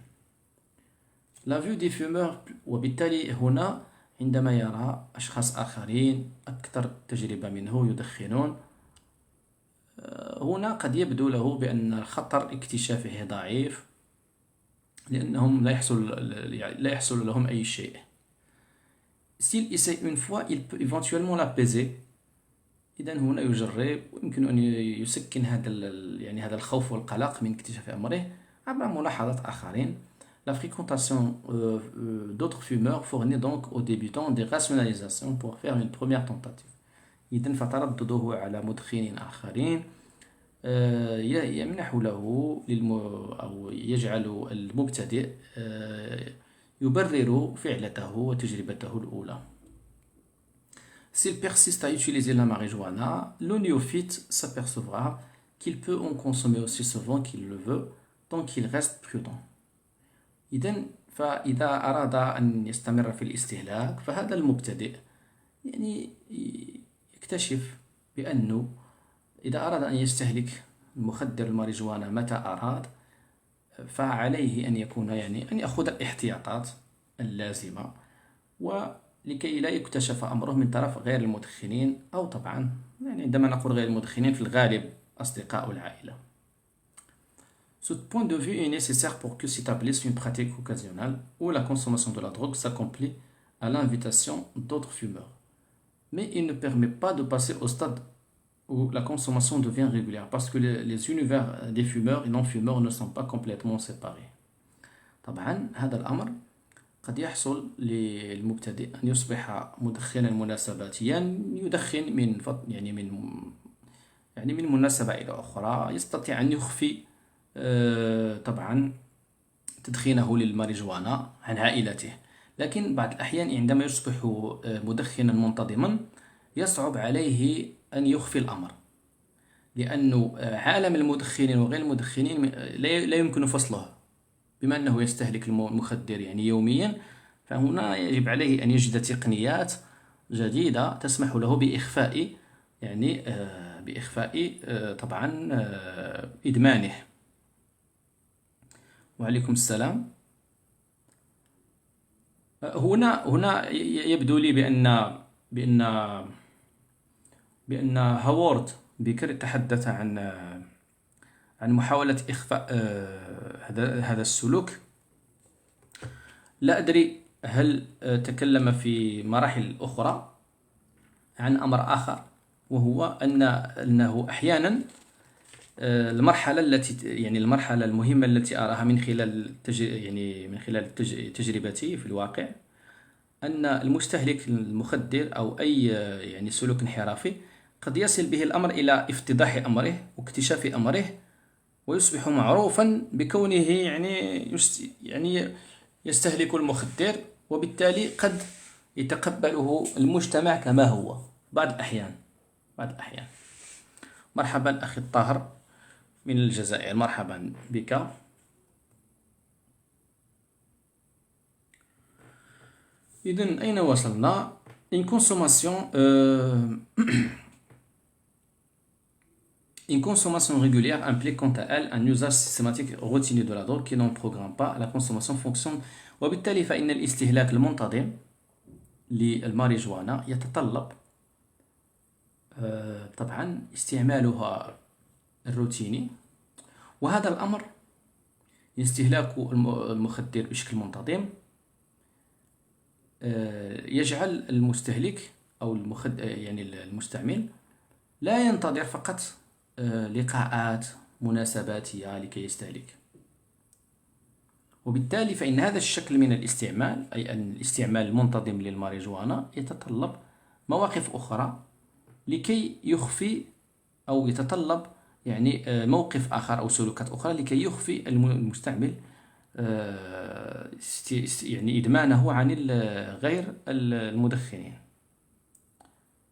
La vue des fumeurs، وبالتالي هنا عندما يرى أشخاص آخرين أكثر تجربة منه يدخنون، هنا قد يبدو له بأن خطر اكتشافه ضعيف لأنهم لا يحصل لهم أي شيء. S'il essaie une fois, il peut éventuellement l'apaiser. إذن هنا يجرب ويمكن أن يسكن هذا الخوف والقلق من اكتشاف أمره عبر ملاحظة آخرين. La fréquentation d'autres fumeurs fournit donc aux débutants des rationalisations pour faire une première tentative. إذن فتردده على مدخنين آخرين يمنح له أو يجعل المبتدئ يبرر فعلته وتجربته الأولى. S'il persiste à utiliser la marijuana, le néophyte s'apercevra qu'il peut en consommer aussi souvent qu'il le veut tant qu'il reste prudent. إذن فإذا أراد أن يستمر في الاستهلاك فهذا المبتدئ يعني يكتشف بأنه إذا أراد أن يستهلك المخدر الماريجوانا متى أراد فعليه أن يكون يعني أن يأخذ الاحتياطات اللازمة ولكي لا يكتشف أمره من طرف غير المدخنين، أو طبعا يعني عندما نقول غير المدخنين في الغالب أصدقاء العائلة. Ce point de vue est nécessaire pour que s'établisse une pratique occasionnelle où la consommation de la drogue s'accomplit à l'invitation d'autres fumeurs. mais il ne permet pas de passer au stade où la consommation devient régulière parce que les univers des fumeurs et non-fumeurs ne sont pas complètement séparés. طبعا هذا الأمر قد يحصل للمبتدئ أن يصبح مدخنا مناسباتيا، يدخن من من مناسبة إلى أخرى، يستطيع أن يخفي طبعا تدخينه للماريجوانا عن عائلته. لكن بعض الأحيان عندما يصبح مدخنا منتظما يصعب عليه أن يخفي الأمر، لأن عالم المدخنين وغير المدخنين لا يمكن فصله، بما أنه يستهلك المخدر يوميا، فهنا يجب عليه أن يجد تقنيات جديدة تسمح له بإخفاء طبعا إدمانه. وعليكم السلام. هنا يبدو لي بأن هوارد بيكر تحدث عن محاولة إخفاء هذا السلوك. لا أدري هل تكلم في مراحل أخرى عن أمر آخر، وهو أنه أحيانا المرحلة المهمة التي أراها من خلال تجربتي في الواقع، أن المستهلك المخدر أو أي سلوك انحرافي قد يصل به الأمر إلى افتضاح أمره واكتشاف أمره، ويصبح معروفا بكونه يستهلك المخدر، وبالتالي قد يتقبله المجتمع كما هو بعض الأحيان. مرحبا أخي الطاهر من الجزائر، مرحبا بك. إذن أين وصلنا؟ Une consommation régulière implique quant à elle un usage systématique routinier de la drogue qui n'en programme pas la consommation fonctionne. وبالتالي فإن الاستهلاك المنتظم للماريجوانا يتطلب طبعا استعمالها الروتيني، وهذا الأمر استهلاك المخدر بشكل منتظم يجعل المستهلك أو المستعمل لا ينتظر فقط لقاءات مناسباتية لكي يستهلك. وبالتالي فإن هذا الشكل من الاستعمال، أي أن الاستعمال المنتظم للماريجوانا، يتطلب مواقف أخرى لكي يخفي، أو يتطلب موقف آخر أو سلوكات أخرى لكي يخفي المستعمل إدمانه عن غير المدخنين.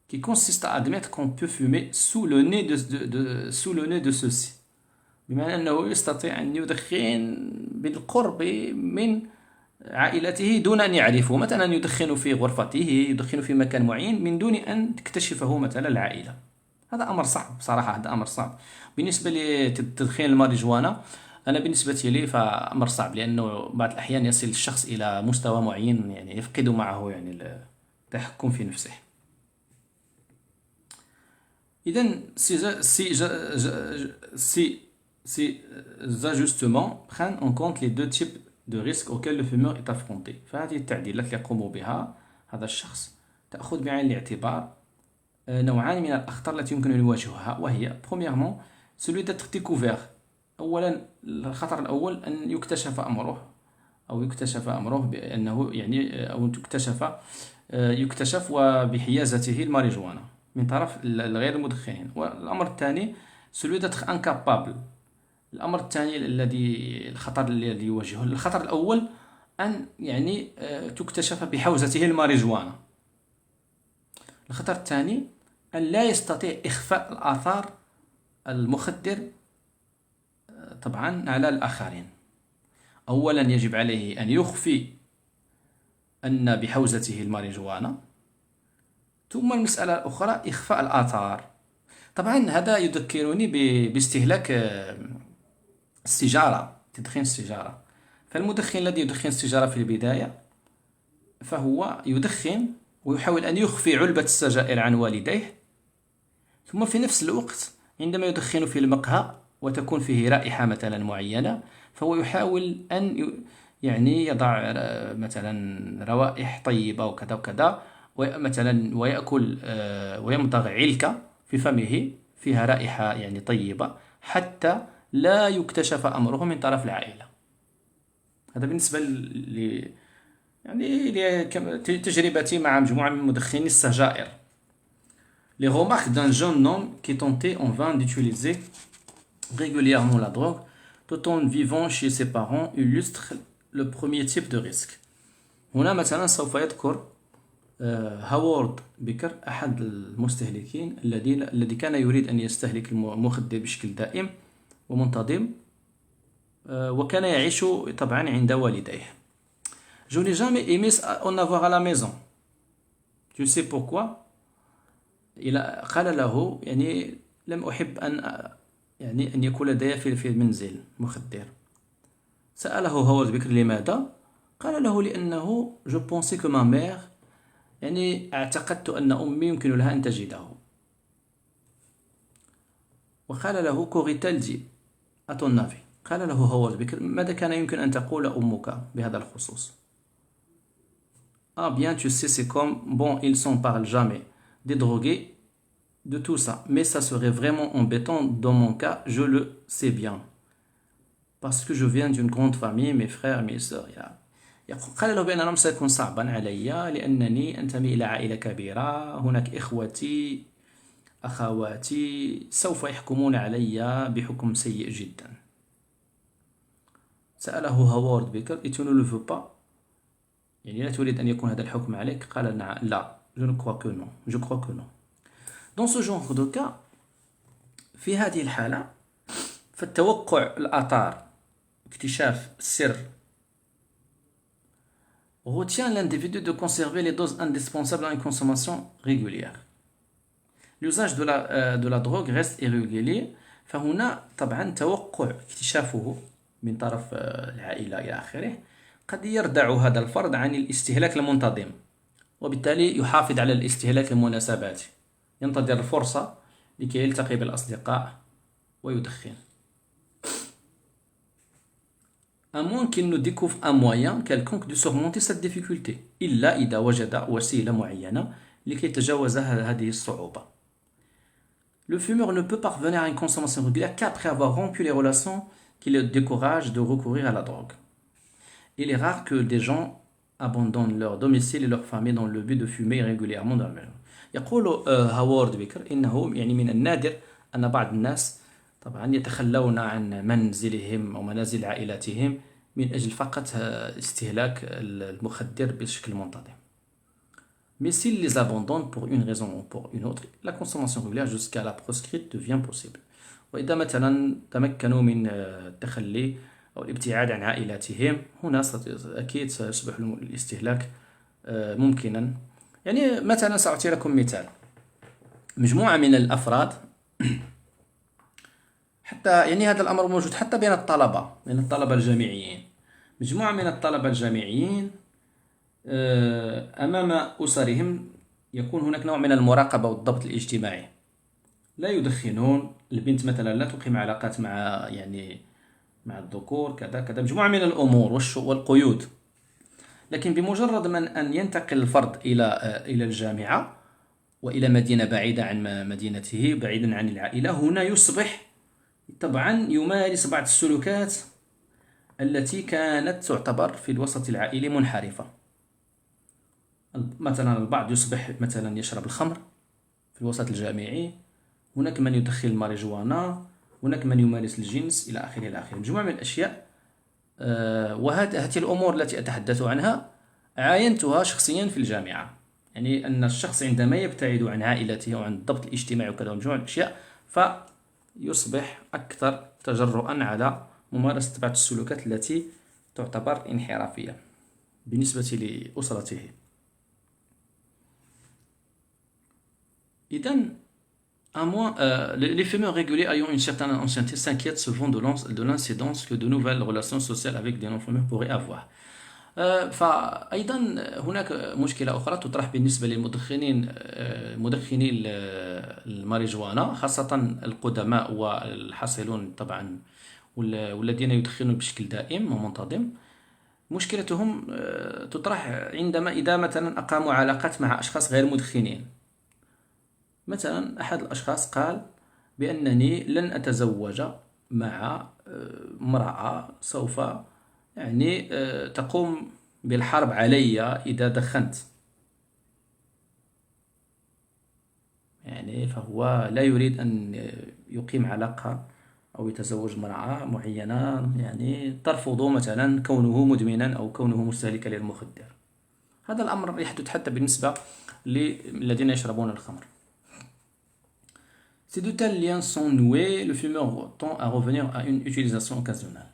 Qui consiste à admettre qu'on peut fumer sous le nez de ceux-ci، بمعنى أنه يستطيع أن يدخن بالقرب من عائلته دون أن يعرفوا، مثلا يدخن في غرفته، يدخن في مكان معين من دون أن تكتشفه مثلا العائلة. هذا أمر صعب صراحة، هذا أمر صعب. بالنسبة لتدخين الماريجوانا، أنا بالنسبة لي فأمر صعب، لأنه بعض الأحيان يصل الشخص إلى مستوى معين يفقد معه التحكم في نفسه. إذن ces ajustements prennent en compte les deux types de risques auxquels le fumeur est affronté. فهذه التعديلات اللي يقوم بها هذا الشخص تأخذ بعين الاعتبار نوعان من الأخطار التي يمكن أن يواجهها، وهي premièrement celui d'être découvert. أولا الخطر الأول أن يكتشف أمره بأنه أو يكتشف وبحيازته الماريجوانا من طرف الغير المدخنين. والأمر الثاني celui d'être incapable. الأمر الثاني الخطر الذي يواجهه، الخطر الأول أن تكتشف بحوزته الماريجوانا. الخطر الثاني أن لا يستطيع إخفاء الآثار المخدر طبعا على الآخرين. أولا يجب عليه أن يخفي أن بحوزته الماريجوانا، ثم المسألة الأخرى إخفاء الآثار. طبعا هذا يذكرني باستهلاك السيجارة، تدخين السيجارة. فالمدخن الذي يدخن السيجارة في البداية فهو يدخن ويحاول أن يخفي علبة السجائر عن والديه، ثم في نفس الوقت عندما يدخن في المقهى وتكون فيه رائحة مثلا معينة، فهو يحاول أن يضع مثلا روائح طيبة وكذا وكذا، مثلا ويأكل ويمضغ علكة في فمه فيها رائحة يعني طيبة حتى لا يكتشف أمره من طرف العائلة. هذا بالنسبة يعني تجربتي مع مجموعة من مدخني السجائر. Les remarques d'un jeune homme qui tentait en vain d'utiliser régulièrement la drogue tout en vivant chez ses parents illustrent le premier type de risque. هنا مثلا سوف يذكر هاورد بيكر أحد المستهلكين الذي كان يريد أن يستهلك المخدر بشكل دائم ومنتظم، وكان يعيش طبعا عند والديه. Je n'ai jamais aimé en avoir à la maison. Tu sais pourquoi؟ قال له يعني لم أحب أن يكون لدي في المنزل مخدر. سأله هاورد بيكر لماذا؟ قال له لأنه je pensais que ma mère يعني اعتقدت أن أمي يمكن لها أن تجده. وقال له كوريتال دي à ton avis. قال له هاورد بيكر ماذا كان يمكن أن تقول أمك بهذا الخصوص؟ Ah bien tu sais c'est comme bon ils s'en parlent jamais des drogués de tout ça mais ça serait vraiment embêtant dans mon cas je le sais bien parce que je viens d'une grande famille mes frères mes sœurs قال له بأن الأمر سيكون صعبا علي لأنني أنتمي إلى عائلة كبيرة، هناك إخوتي أخواتي سوف يحكمون علي بحكم سيء جدا. سأله هاورد بيكر et tu ne le veux pas؟ يعني لا تريد أن يكون هذا الحكم عليك؟ قال نعم لا je ne crois que non je crois que non. Dans ce genre de cas في هذه الحالة فالتوقع الآثار اكتشاف السر retient l'individu de conserver les doses indispensables à une consommation régulière. L'usage de la drogue reste irrégulier فهنا طبعا توقع اكتشافه من طرف العائلة إلى آخره قد يردع هذا الفرد عن الاستهلاك المنتظم وبالتالي يحافظ على الاستهلاك المناسبات، ينتظر الفرصة لكي يلتقي بالأصدقاء ويدخن. À moins qu'il ne découvre un moyen quelconque de surmonter cette difficulté إلا إذا وجد وسيلة معينة لكي يتجاوز هذه الصعوبة. Le fumeur ne peut parvenir à une consommation régulière qu'après avoir rompu les relations qui le découragent de recourir à la drogue. Il est rare que des gens abandonnent leur domicile et leur famille dans le but de fumer régulièrement dans la maison. يقول هاورد بيكر إنه يعني من النادر أن بعض الناس طبعا يتخلون عن منزلهم أو منازل عائلاتهم من أجل فقط استهلاك المخدر بشكل منتظم. Mais s'ils les abandonnent pour une raison ou pour une autre, la consommation régulière jusqu'à la proscrite devient possible. وإذا مثلا تمكنوا من التخلي أو الابتعاد عن عائلاتهم هنا أكيد سيصبح الاستهلاك ممكنا. يعني مثلا سأعطي لكم مثال. مجموعة من الأفراد حتى يعني هذا الأمر موجود حتى بين الطلبة الجامعيين. مجموعة من الطلبة الجامعيين أمام أسرهم يكون هناك نوع من المراقبة والضبط الاجتماعي. لا يدخنون، البنت مثلا لا تقيم علاقات مع الذكور كذا مجموعة من الأمور والقيود. لكن بمجرد من أن ينتقل الفرد إلى الجامعة وإلى مدينة بعيدة عن مدينته بعيدا عن العائلة هنا يصبح طبعا يمارس بعض السلوكات التي كانت تعتبر في الوسط العائلي منحرفة. مثلا البعض يصبح مثلا يشرب الخمر في الوسط الجامعي، هناك من يدخن الماريجوانا، هناك من يمارس الجنس إلى آخره مجموعة من الأشياء. وهذه الأمور التي أتحدث عنها عاينتها شخصيا في الجامعة. يعني أن الشخص عندما يبتعد عن عائلته وعن الضبط الاجتماعي وكذا ومجموعة من الأشياء فيصبح أكثر تجرؤا على ممارسة بعض السلوكات التي تعتبر انحرافية بالنسبة لأسرته. إذن les fumeurs réguliers ayant une certaine ancienneté s'inquiètent souvent de l'incidence que de nouvelles relations sociales avec des non-fumeurs pourraient avoir. فأيضا هناك مشكلة أخرى تطرح بالنسبة للمدخنين مدخني الماريجوانا خاصة القدماء والحاصلون طبعا والذين يدخنون بشكل دائم ومنتظم. مشكلتهم تطرح عندما إذا مثلا أقاموا علاقات مع أشخاص غير مدخنين. مثلا أحد الأشخاص قال بأنني لن أتزوج مع امرأة سوف يعني تقوم بالحرب علي إذا دخنت. يعني فهو لا يريد أن يقيم علاقة أو يتزوج امرأة معينة يعني ترفض مثلا كونه مدمنا أو كونه مستهلكا للمخدر. هذا الأمر يحدث حتى بالنسبة للذين يشربون الخمر. Si de tels liens sont noués, le fumeur tend à revenir à une utilisation occasionnelle.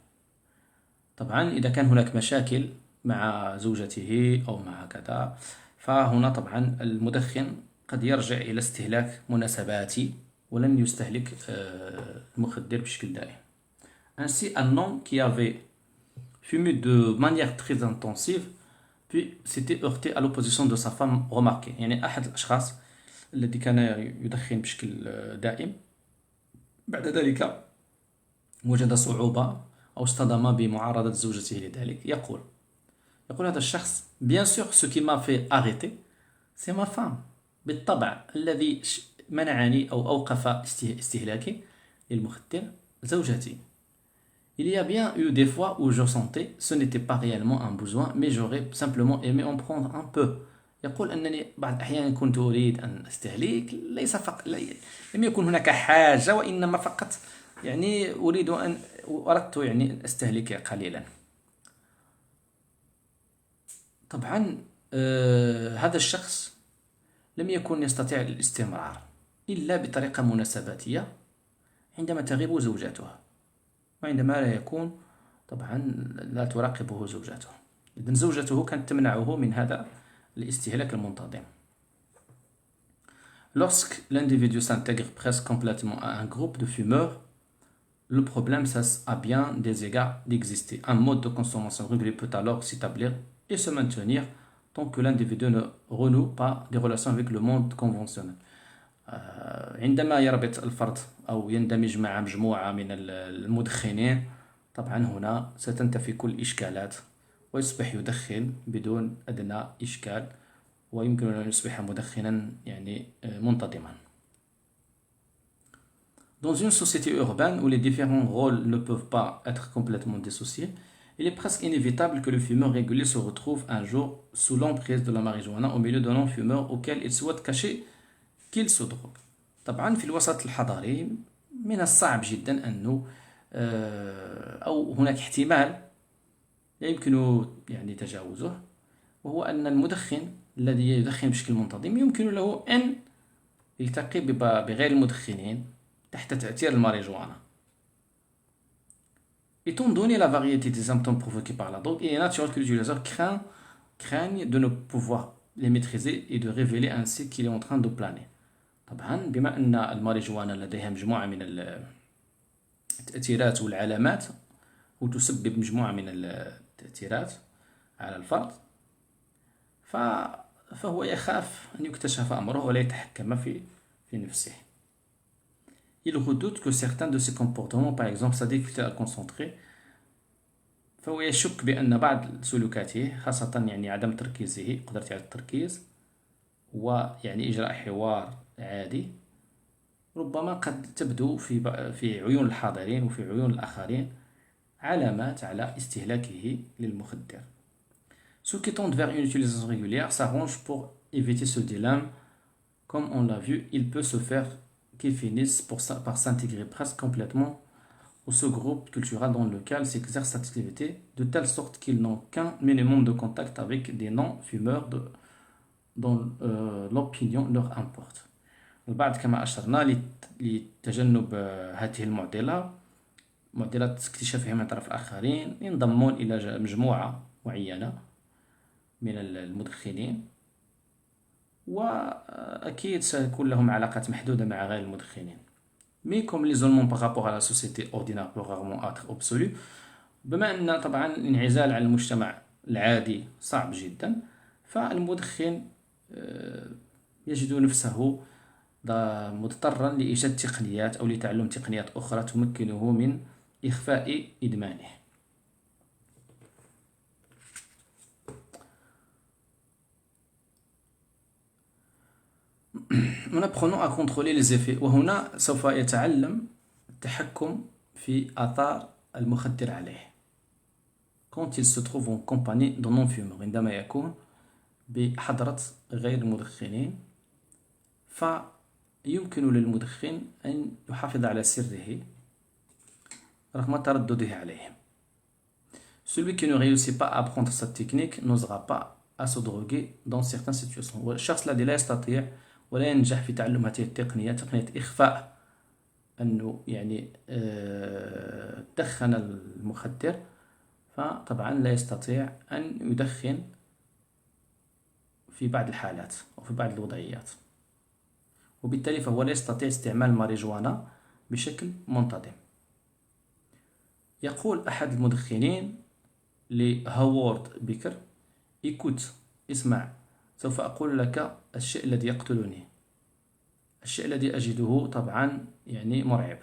طبعا إذا كان هناك مشاكل مع زوجته أو مع كذا، فهنا طبعا المدخن قد يرجع إلى استهلاك مناسباتي ولن يستهلك المخدر بشكل دائم. Ainsi, un homme qui avait fumé de manière très intensive puis s'était heurté à l'opposition de sa femme remarquée. يعني أحد الأشخاص الذي كان يدخن بشكل دائم بعد ذلك وجد صعوبة أو اصطدم بمعارضة زوجته لذلك. يقول هذا الشخص: Bien sûr, ce qui m'a fait arrêter, c'est ma femme. بالطبع الذي منعني أو أوقف استهلاكي للمخدر زوجتي. Il y a bien eu des fois où je sentais ce n'était pas réellement un besoin mais j'aurais simplement aimé en prendre un peu. يقول أنني بعض الأحيان كنت أريد أن أستهلك، ليس فقط لم يكن هناك حاجة وإنما فقط يعني أردت يعني أن أستهلك قليلا. طبعا هذا الشخص لم يكن يستطيع الاستمرار إلا بطريقة مناسباتية عندما تغيب زوجته وعندما لا يكون طبعا لا تراقبه زوجته. إذن زوجته كانت تمنعه من هذا الاستهلاك المنتظم. Lorsque l'individu s'intègre presque complètement à un groupe de fumeurs, le problème cesse à bien des égards d'exister. Un mode de consommation régulier peut alors s'établir et se maintenir tant que l'individu ne renoue pas des relations avec le monde conventionnel. عندما يربط الفرد أو يندمج مع مجموعة من المدخنين طبعا هنا ستنتفي كل الإشكالات ويصبح يدخن بدون أدنى إشكال ويمكن أن يصبح مدخنا يعني منتظما. Dans une société urbaine où les différents rôles ne peuvent pas être complètement dissociés, il est presque inévitable que le fumeur régulier se retrouve un jour sous l'emprise de la marijuana au milieu de non-fumeurs auxquels il souhaite cacher qu'il se drogue. طبعا في الوسط الحضاري من الصعب جدا أنه أو هناك احتمال لا يمكن يعني تجاوزه، وهو أن المدخن الذي يدخن بشكل منتظم يمكن له أن يلتقي بغير المدخنين تحت تأثير الماريجوانا. Étant donné la variété des symptômes provoqués par la drogue, il est naturel que l'utilisateur craigne de ne pouvoir les maîtriser et de révéler ainsi qu'il est en train de planer. طبعا بما أن الماريجوانا لديها مجموعة من التأثيرات والعلامات وتسبب مجموعة من التأثيرات على الفرد، فهو يخاف أن يكتشف أمره ولا يتحكم في نفسه. Il redoute que certains de ses comportements, par exemple sa difficulté à concentrer، فهو يشك بأن بعض سلوكاته خاصة يعني عدم تركيزه قدرته على التركيز ويعني إجراء حوار عادي ربما قد تبدو في عيون الحاضرين وفي عيون الآخرين علامات على استهلاكه للمخدر. Ceux qui tendent vers une utilisation régulière s'arrangent pour éviter ce dilemme. Comme on l'a vu, il peut se faire qu'ils finissent par s'intégrer presque complètement au ce groupe culturel dans lequel s'exerce cette activité, de telle sorte qu'ils n'ont qu'un minimum de contact avec des non-fumeurs dont l'opinion leur importe. البعض كما أشرنا لتجنب هذه المعضلة، معضلة اكتشافها من طرف الآخرين، ينضمون إلى مجموعة معينة من المدخنين وأكيد سيكون لهم علاقات محدودة مع غير المدخنين. Mais comme l'isolement par rapport à la société ordinaire peut rarement être absolu، بما أن طبعا الانعزال عن المجتمع العادي صعب جدا، فالمدخن يجد نفسه مضطرا لإيجاد تقنيات أو لتعلم تقنيات أخرى تمكنه من إخفاء إدمانه. nous apprenons à contrôler les effets وهنا سوف يتعلم التحكم في آثار المخدر عليه quand il se trouve en compagnie de non-fumeurs عندما يكون بحضرة غير المدخنين فيمكن للمدخن أن يحافظ على سره رغم تردده عليهم. Celui qui ne réussit pas à apprendre cette technique n'osera pas à se droguer dans certaines situations. والشخص الذي لا يستطيع ولا ينجح في تعلم هذه التقنية تقنية إخفاء أنه يعني دخن المخدر فطبعا لا يستطيع أن يدخن في بعض الحالات أو في بعض الوضعيات وبالتالي فهو لا يستطيع استعمال الماريجوانا بشكل منتظم. يقول أحد المدخنين لهوارد بيكر إيكوت اسمع سوف أقول لك الشيء الذي يقتلني الشيء الذي أجده طبعا يعني مرعب.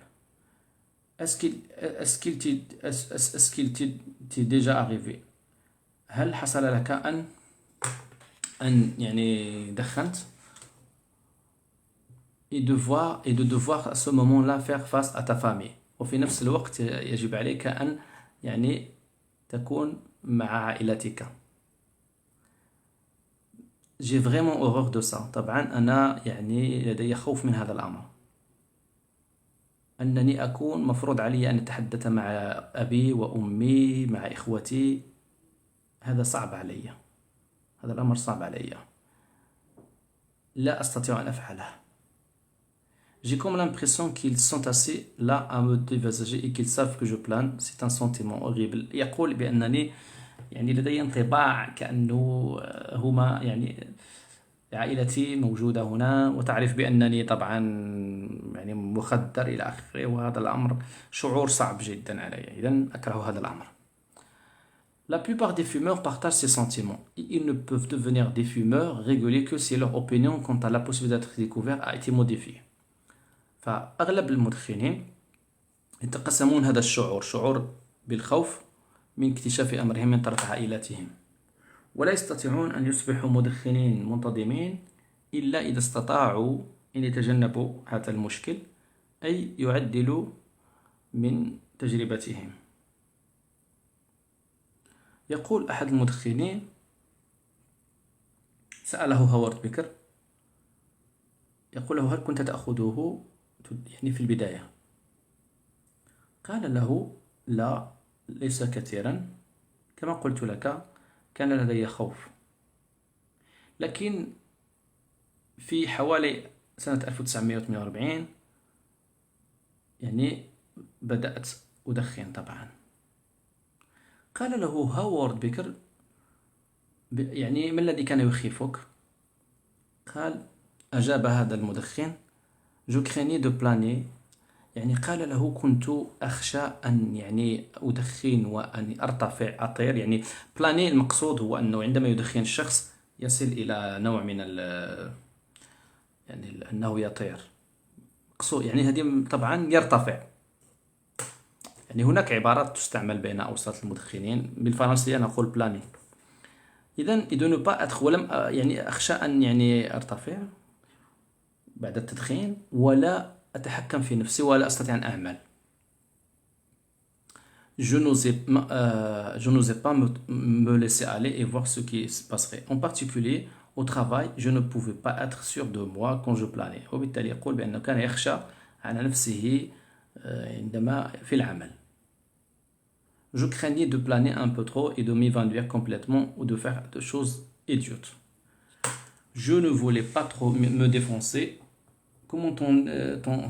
Est-ce qu'il t'est déjà arrivé هل حصل لك أن يعني دخنت et de devoir à ce moment-là faire face à ta famille وفي نفس الوقت يجب عليك أن يعني تكون مع عائلتك. J'ai vraiment horreur de ça. طبعا أنا يعني لدي خوف من هذا الأمر أنني أكون مفروض علي أن أتحدث مع أبي وأمي مع إخوتي. هذا صعب علي هذا الأمر صعب علي لا أستطيع أن أفعله. J'ai comme l'impression qu'ils sont assez là à me dévisager et qu'ils savent que je plane. C'est un sentiment horrible. يقول بأنني يعني لدي انطباع كأنه هما يعني عائلتي موجودة هنا وتعرف بأنني طبعا يعني مخدر إلى آخره وهذا الأمر شعور صعب جدا علي. إذن أكره هذا الأمر. La plupart des fumeurs partagent ces sentiments. Ils ne peuvent devenir des fumeurs réguliers que si leur opinion quant à la possibilité d'être découvert a été modifiée. فأغلب المدخنين يتقسمون هذا الشعور شعور بالخوف من اكتشاف أمرهم من طرف عائلتهم ولا يستطيعون أن يصبحوا مدخنين منتظمين إلا إذا استطاعوا أن يتجنبوا هذا المشكل أي يعدلوا من تجربتهم. يقول أحد المدخنين سأله هوارد بيكر يقول له هل كنت تأخذه يعني في البداية؟ قال له لا ليس كثيرا كما قلت لك كان لدي خوف لكن في حوالي سنة 1948 يعني بدأت أدخن طبعا. قال له هوارد بيكر يعني ما الذي كان يخيفك؟ قال أجاب هذا المدخن جو كريني دو بلاني يعني قال له كنت أخشى أن يعني أدخن وأن أرتفع أطير. يعني بلاني المقصود هو أنه عندما يدخن الشخص يصل إلى نوع من يعني أنه يطير مقصود يعني هذه طبعا يرتفع. يعني هناك عبارات تستعمل بين أوساط المدخنين بالفرنسية نقول بلاني. إذن إذا ne pas être ولم يعني أخشى أن يعني أرتفع بعد التدخين ولا أتحكم في نفسي ولا أستطيع أن أعمل. Je n'osais pas me laisser aller et voir ce qui se passerait. En particulier au travail, je ne pouvais pas être sûr de moi quand je planais. وبالتالي يقول بأنه كان يخشى على نفسه عندما في العمل. Je craignais de planer un peu trop et de m'évanouir complètement ou de faire des choses idiotes. Je ne voulais pas trop me défoncer. Comment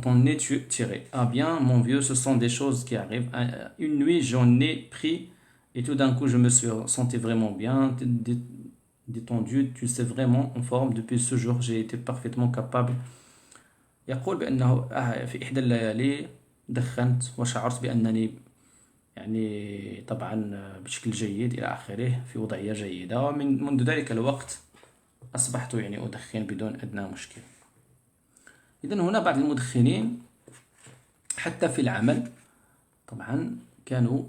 t'en es-tu tiré? Ah bien, mon vieux, ce sont des choses qui arrivent. Une nuit, j'en ai pris et tout d'un coup, je me suis senti vraiment bien, détendu. Tu sais, vraiment en forme. Depuis ce jour, j'ai été parfaitement capable. يقول بأنه في إحدى الليالي دخنت وشعرت بأنني يعني طبعا بشكل جيد إلى آخره في وضعية جيدة ومنذ ذلك الوقت أصبحت يعني أدخن بدون أدنى مشكل. إذن هنا بعض المدخنين حتى في العمل طبعا كانوا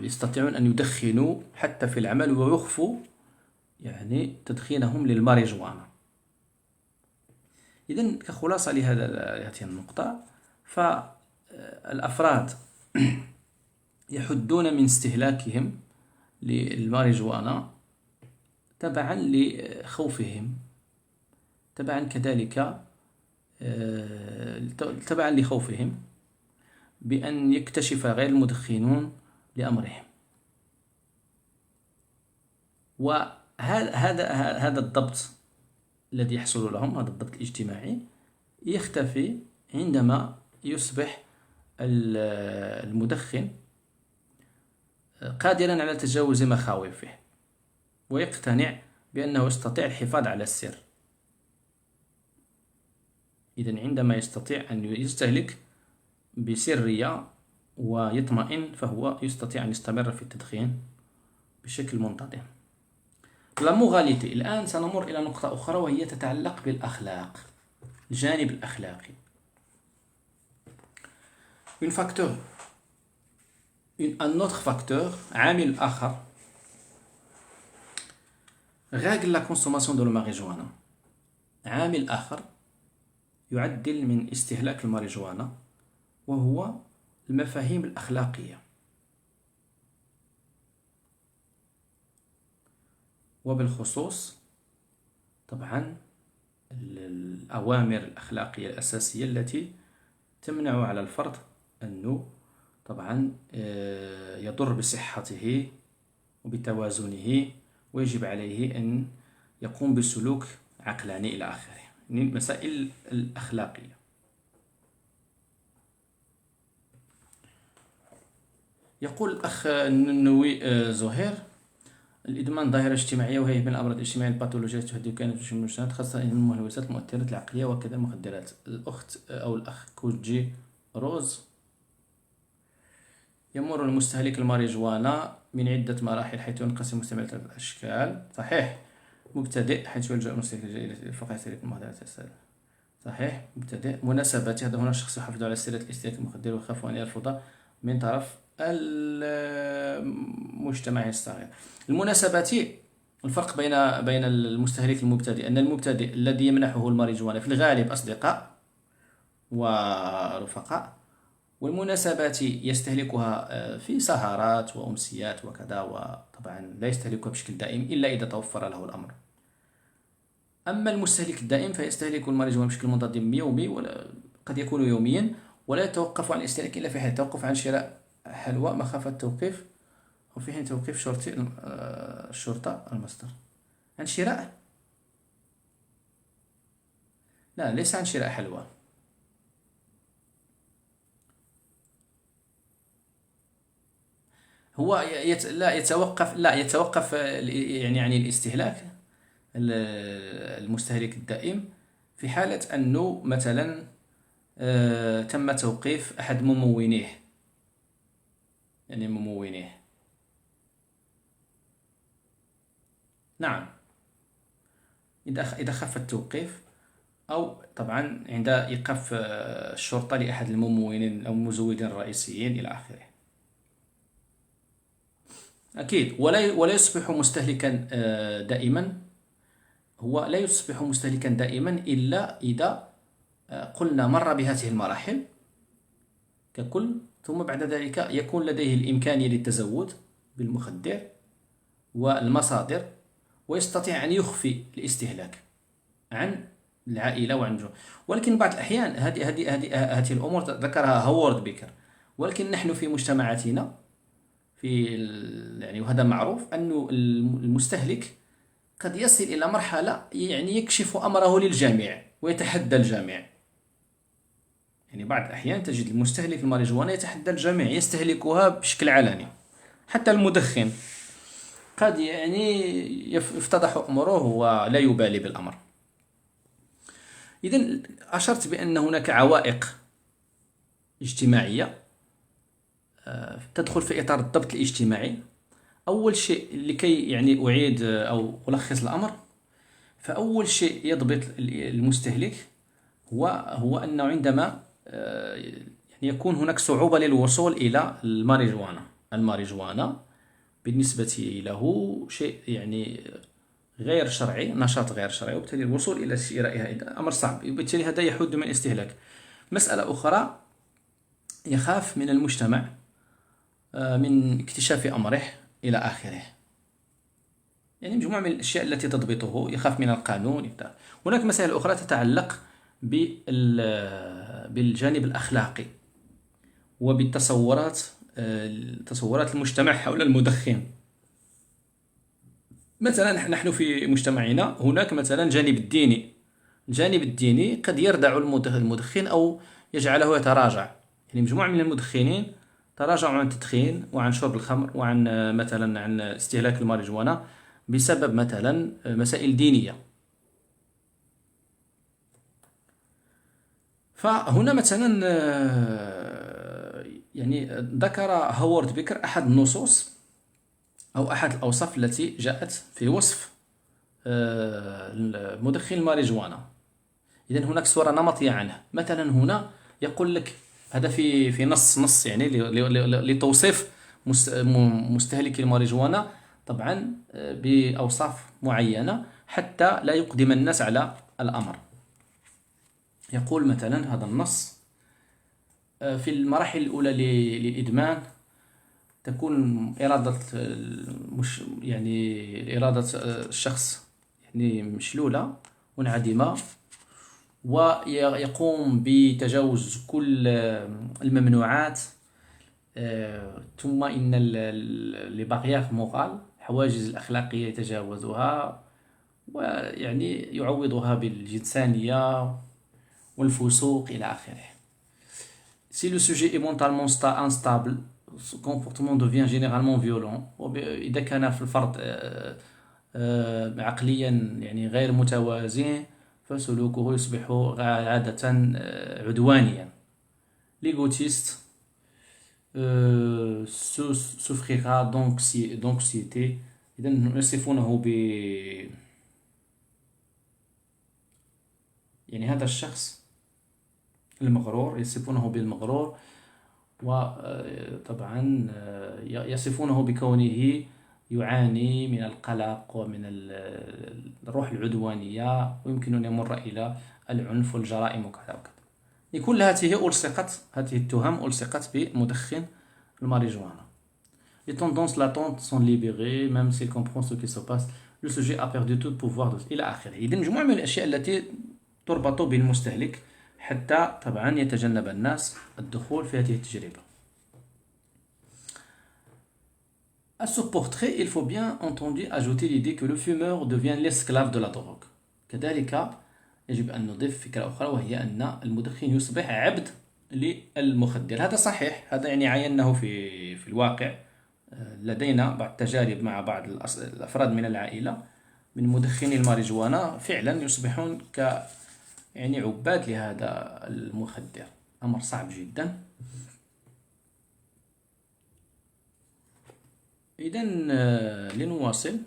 يستطيعون أن يدخنوا حتى في العمل ويخفوا يعني تدخينهم للماريجوانا. إذن كخلاصة لهذه النقطة، فالأفراد يحدون من استهلاكهم للماريجوانا تبعا لخوفهم، تبعا كذلك تبعا لخوفهم بأن يكتشف غير المدخنون لأمرهم. وهذا الضبط الذي يحصل لهم، هذا الضبط الاجتماعي، يختفي عندما يصبح المدخن قادرا على تجاوز مخاوفه ويقتنع بأنه يستطيع الحفاظ على السر. إذن عندما يستطيع أن يستهلك بسرية ويطمئن، فهو يستطيع أن يستمر في التدخين بشكل منتظم. لا موغاليتي. الآن سنمر إلى نقطة أخرى وهي تتعلق بالأخلاق، الجانب الأخلاقي. un autre facteur، عامل آخر، règle la consommation de la marijuana. عامل آخر يعدل من استهلاك الماريجوانا وهو المفاهيم الأخلاقية، وبالخصوص طبعا الأوامر الأخلاقية الأساسية التي تمنع على الفرد أنه طبعا يضر بصحته وبتوازنه، ويجب عليه أن يقوم بسلوك عقلاني إلى آخره، المسائل الأخلاقية. يقول الأخ النووي زهير: الإدمان ظاهرة اجتماعية، وهي من الأمراض الاجتماعية الباثولوجية تهدد كانت في المجتمعات، خاصة المهلوسات المؤثرة العقلية وكذا المخدرات. الأخت أو الأخ كوجي روز: يمر المستهلك الماريجوانا من عدة مراحل حيث ينقسم مستعمل ثلاثة أشكال. صحيح. مبتدئ، حيث يلجأ المستهلك إلى فقط يستهلك المخدرات. صحيح. مبتدئ. مناسبات، هذا هنا الشخص يحافظ على سرية الاستهلاك المخدر ويخاف أن يرفض من طرف المجتمع الصغير. المناسبات، الفرق بين المستهلك المبتدئ أن المبتدئ الذي يمنحه الماريجوانا في الغالب أصدقاء ورفقاء، والمناسبات يستهلكها في سهرات وأمسيات وكذا، وطبعا لا يستهلكها بشكل دائم إلا إذا توفر له الأمر. أما المستهلك الدائم فيستهلك الماريجوانا بشكل منتظم يومي، قد يكون يوميا، ولا يتوقف عن الاستهلاك إلا في حال التوقف عن شراء حلوى مخافة توقيف، وفي حين توقيف الشرطة المصدر. عن شراء، لا، ليس عن شراء حلوى. هو يتوقف يعني الاستهلاك المستهلك الدائم في حالة أنه مثلا تم توقيف أحد ممونيه، يعني ممونيه. نعم، إذا خف التوقيف، أو طبعا عند إيقاف الشرطة لأحد الممونين أو المزودين الرئيسيين إلى آخره. أكيد. ولا يصبح مستهلكا دائما، هو لا يصبح مستهلكا دائما إلا إذا قلنا مر بهذه المراحل ككل، ثم بعد ذلك يكون لديه الإمكانية للتزود بالمخدر والمصادر، ويستطيع أن يخفي الاستهلاك عن العائلة وعن جو. ولكن بعض الأحيان هذه الأمور ذكرها هوارد بيكر، ولكن نحن في مجتمعاتنا يعني وهذا معروف أن المستهلك قد يصل إلى مرحلة يعني يكشف أمره للجميع ويتحدى الجميع. يعني بعض الأحيان تجد المستهلك الماريجوانا يتحدى الجميع، يستهلكها بشكل علني، حتى المدخن قد يعني يفتضح أمره ولا يبالي بالأمر. إذن أشرت بأن هناك عوائق اجتماعية تدخل في إطار الضبط الاجتماعي. أول شيء لكي يعني أعيد أو ألخص الأمر، فأول شيء يضبط المستهلك هو أنه عندما يعني يكون هناك صعوبة للوصول إلى الماريجوانا بالنسبة له شيء يعني غير شرعي، نشاط غير شرعي، وبالتالي الوصول إلى شرائها أمر صعب، وبالتالي هذا يحد من الاستهلاك. مسألة أخرى، يخاف من المجتمع، من اكتشاف أمره إلى آخره. يعني مجموعة من الأشياء التي تضبطه، يخاف من القانون. هناك مسائل أخرى تتعلق بالجانب الأخلاقي وبالتصورات، تصورات المجتمع حول المدخن. مثلا نحن في مجتمعنا هناك مثلا الجانب الديني. الجانب الديني قد يردع المدخن أو يجعله يتراجع. يعني مجموعة من المدخنين تراجعوا عن التدخين وعن شرب الخمر وعن مثلا عن استهلاك الماريجوانا بسبب مثلا مسائل دينية. فهنا مثلا يعني ذكر هوارد بيكر أحد النصوص أو أحد الأوصاف التي جاءت في وصف مدخن الماريجوانا. إذن هناك صورة نمطية عنه. مثلا هنا يقول لك، هذا في نص يعني لتوصيف مستهلك الماريجوانا، طبعا بأوصاف معينة حتى لا يقدم الناس على الأمر. يقول مثلا هذا النص: في المراحل الأولى للإدمان تكون إرادة الشخص يعني مشلولة منعدمة، ويقوم بتجاوز كل الممنوعات. ثم إن لبقية مقال الحواجز الأخلاقية يتجاوزها، ويعني يعوضها بالجنسانية والفسوق إلى آخره. Si le sujet est mentalement instable, son comportement devient généralement violent. إذا كان في الفرد عقليا يعني غير متوازن، فسلوكه يصبح عادة عدوانيا. L'égotiste souffrira d'anxiété. إذن يصفونه يعني هذا الشخص المغرور يصفونه بالمغرور، وطبعا يصفونه بكونه يعاني من القلق ومن الروح العدوانية، ويمكن أن يمر إلى العنف والجرائم وكذا وكذا. كل هذه التهم ألصقت بمدخن الماريجوانا. Les tendances latentes sont libérées même s'il comprend ce qui se passe. Le sujet a perdu tout pouvoir إلى آخره. إذن مجموعة من الأشياء التي تربط بالمستهلك حتى طبعا يتجنب الناس الدخول في هذه التجربة. À ce portrait, il faut bien entendu ajouter l'idée que le fumeur devient l'esclave de la drogue. كذلك يجب أن نضيف فكرة أخرى، وهي أن المدخن يصبح عبد للمخدر. هذا صحيح، هذا يعني عيناه في الواقع. لدينا بعض التجارب مع بعض الأفراد من العائلة من مدخني الماريجوانا، فعلا يصبحون يعني عباد لهذا المخدر. أمر صعب جدا. إذن لنواصل.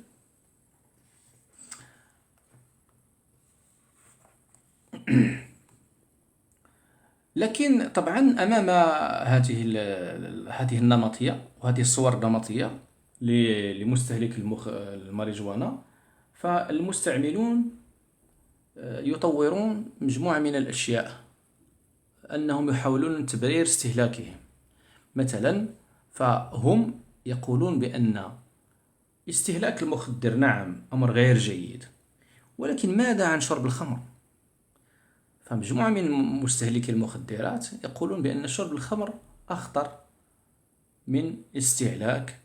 لكن طبعا أمام هذه النمطية وهذه الصور النمطية لمستهلك الماريجوانا، فالمستعملون يطورون مجموعة من الأشياء، أنهم يحاولون تبرير استهلاكهم. مثلا فهم يقولون بأن استهلاك المخدر نعم أمر غير جيد، ولكن ماذا عن شرب الخمر؟ فمجموعة من مستهلكي المخدرات يقولون بأن شرب الخمر أخطر من استهلاك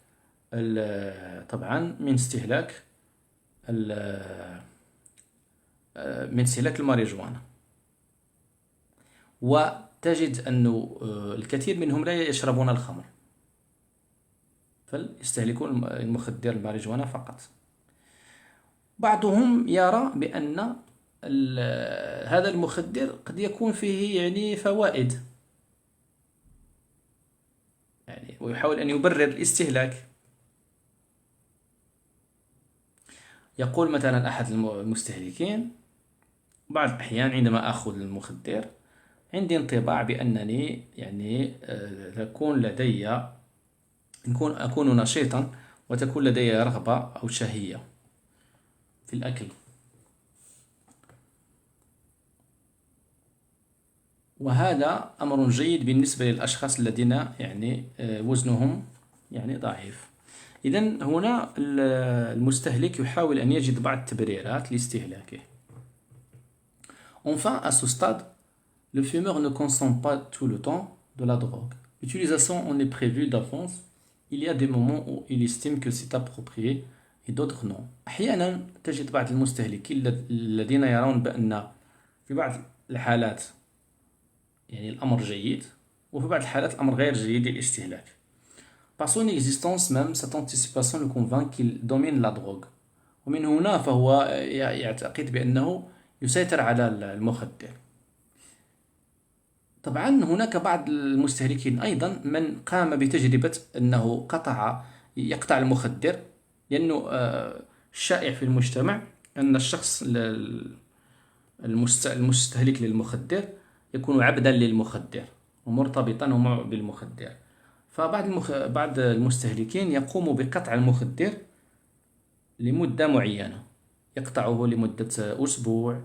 طبعا من استهلاك الماريجوانا. وتجد أن الكثير منهم لا يشربون الخمر، فيستهلكون المخدر الماريجوانا فقط. بعضهم يرى بأن هذا المخدر قد يكون فيه يعني فوائد، يعني ويحاول أن يبرر الاستهلاك. يقول مثلا أحد المستهلكين: بعض الأحيان عندما أخذ المخدر عندي انطباع بأنني يعني أكون نشيطا وتكون لدي رغبة أو شهية. في الأكل. وهذا أمر جيد بالنسبة للأشخاص الذين يعني وزنهم يعني ضعيف. إذن هنا المستهلك يحاول أن يجد بعض التبريرات لاستهلاكه. Enfin, à ce stade, le fumeur ne consomme pas tout le temps de la drogue. L'utilisation en est prévue d'avance. Il y a des moments où il estime que c'est approprié et d'autres non. أحيانا تجد بعض المستهلكين الذين يرون بأن في بعض الحالات يعني الأمر جيد، وفي بعض الحالات الأمر غير جيد للاستهلاك. Par son existence même, cette anticipation le convainc qu'il domine la drogue. ومن هنا فهو يعتقد بأنه يسيطر على المخدر. طبعا هناك بعض المستهلكين أيضا من قام بتجربة أنه يقطع المخدر، لأنه الشائع في المجتمع أن الشخص المستهلك للمخدر يكون عبدا للمخدر ومرتبطا بالمخدر. فبعض المستهلكين يقوم بقطع المخدر لمدة معينة، يقطعه لمدة أسبوع،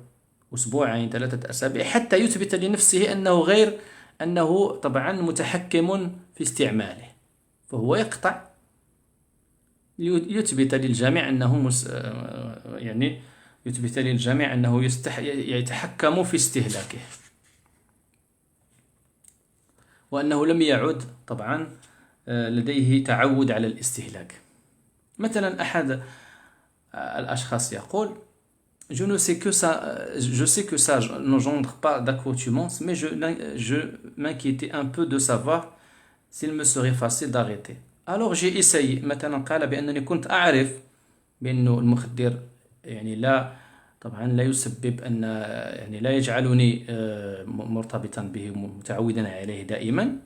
أسبوعين، 3 أسابيع، حتى يثبت لنفسه أنه طبعا متحكم في استعماله. فهو يقطع ليثبت للجميع أنه يعني يثبت للجميع أنه يتحكم في استهلاكه، وأنه لم يعد طبعا لديه تعود على الاستهلاك. مثلا أحد الأشخاص يقول: Je sais que ça n'engendre pas d'accoutumance, mais je m'inquiétais un peu de savoir s'il me serait facile d'arrêter. Alors j'ai essayé. مثلا قال بأنني كنت أعرف بأنه المخدر يعني طبعا لا يسبب أن يعني لا يجعلني مرتبطا به متعودا عليه دائما،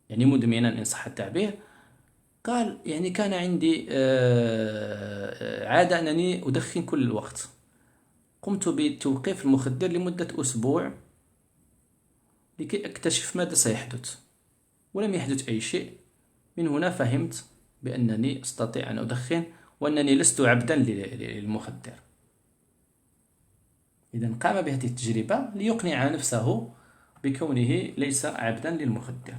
يعني مدمنا إن صح التعبير. قال يعني كان عندي عادة أنني أدخن كل الوقت. قمت بتوقيف المخدر لمدة أسبوع لكي أكتشف ماذا سيحدث، ولم يحدث أي شيء. من هنا فهمت بأنني أستطيع أن أدخن وأنني لست عبدا للمخدر. إذن قام بهذه التجربة ليقنع نفسه بكونه ليس عبدا للمخدر.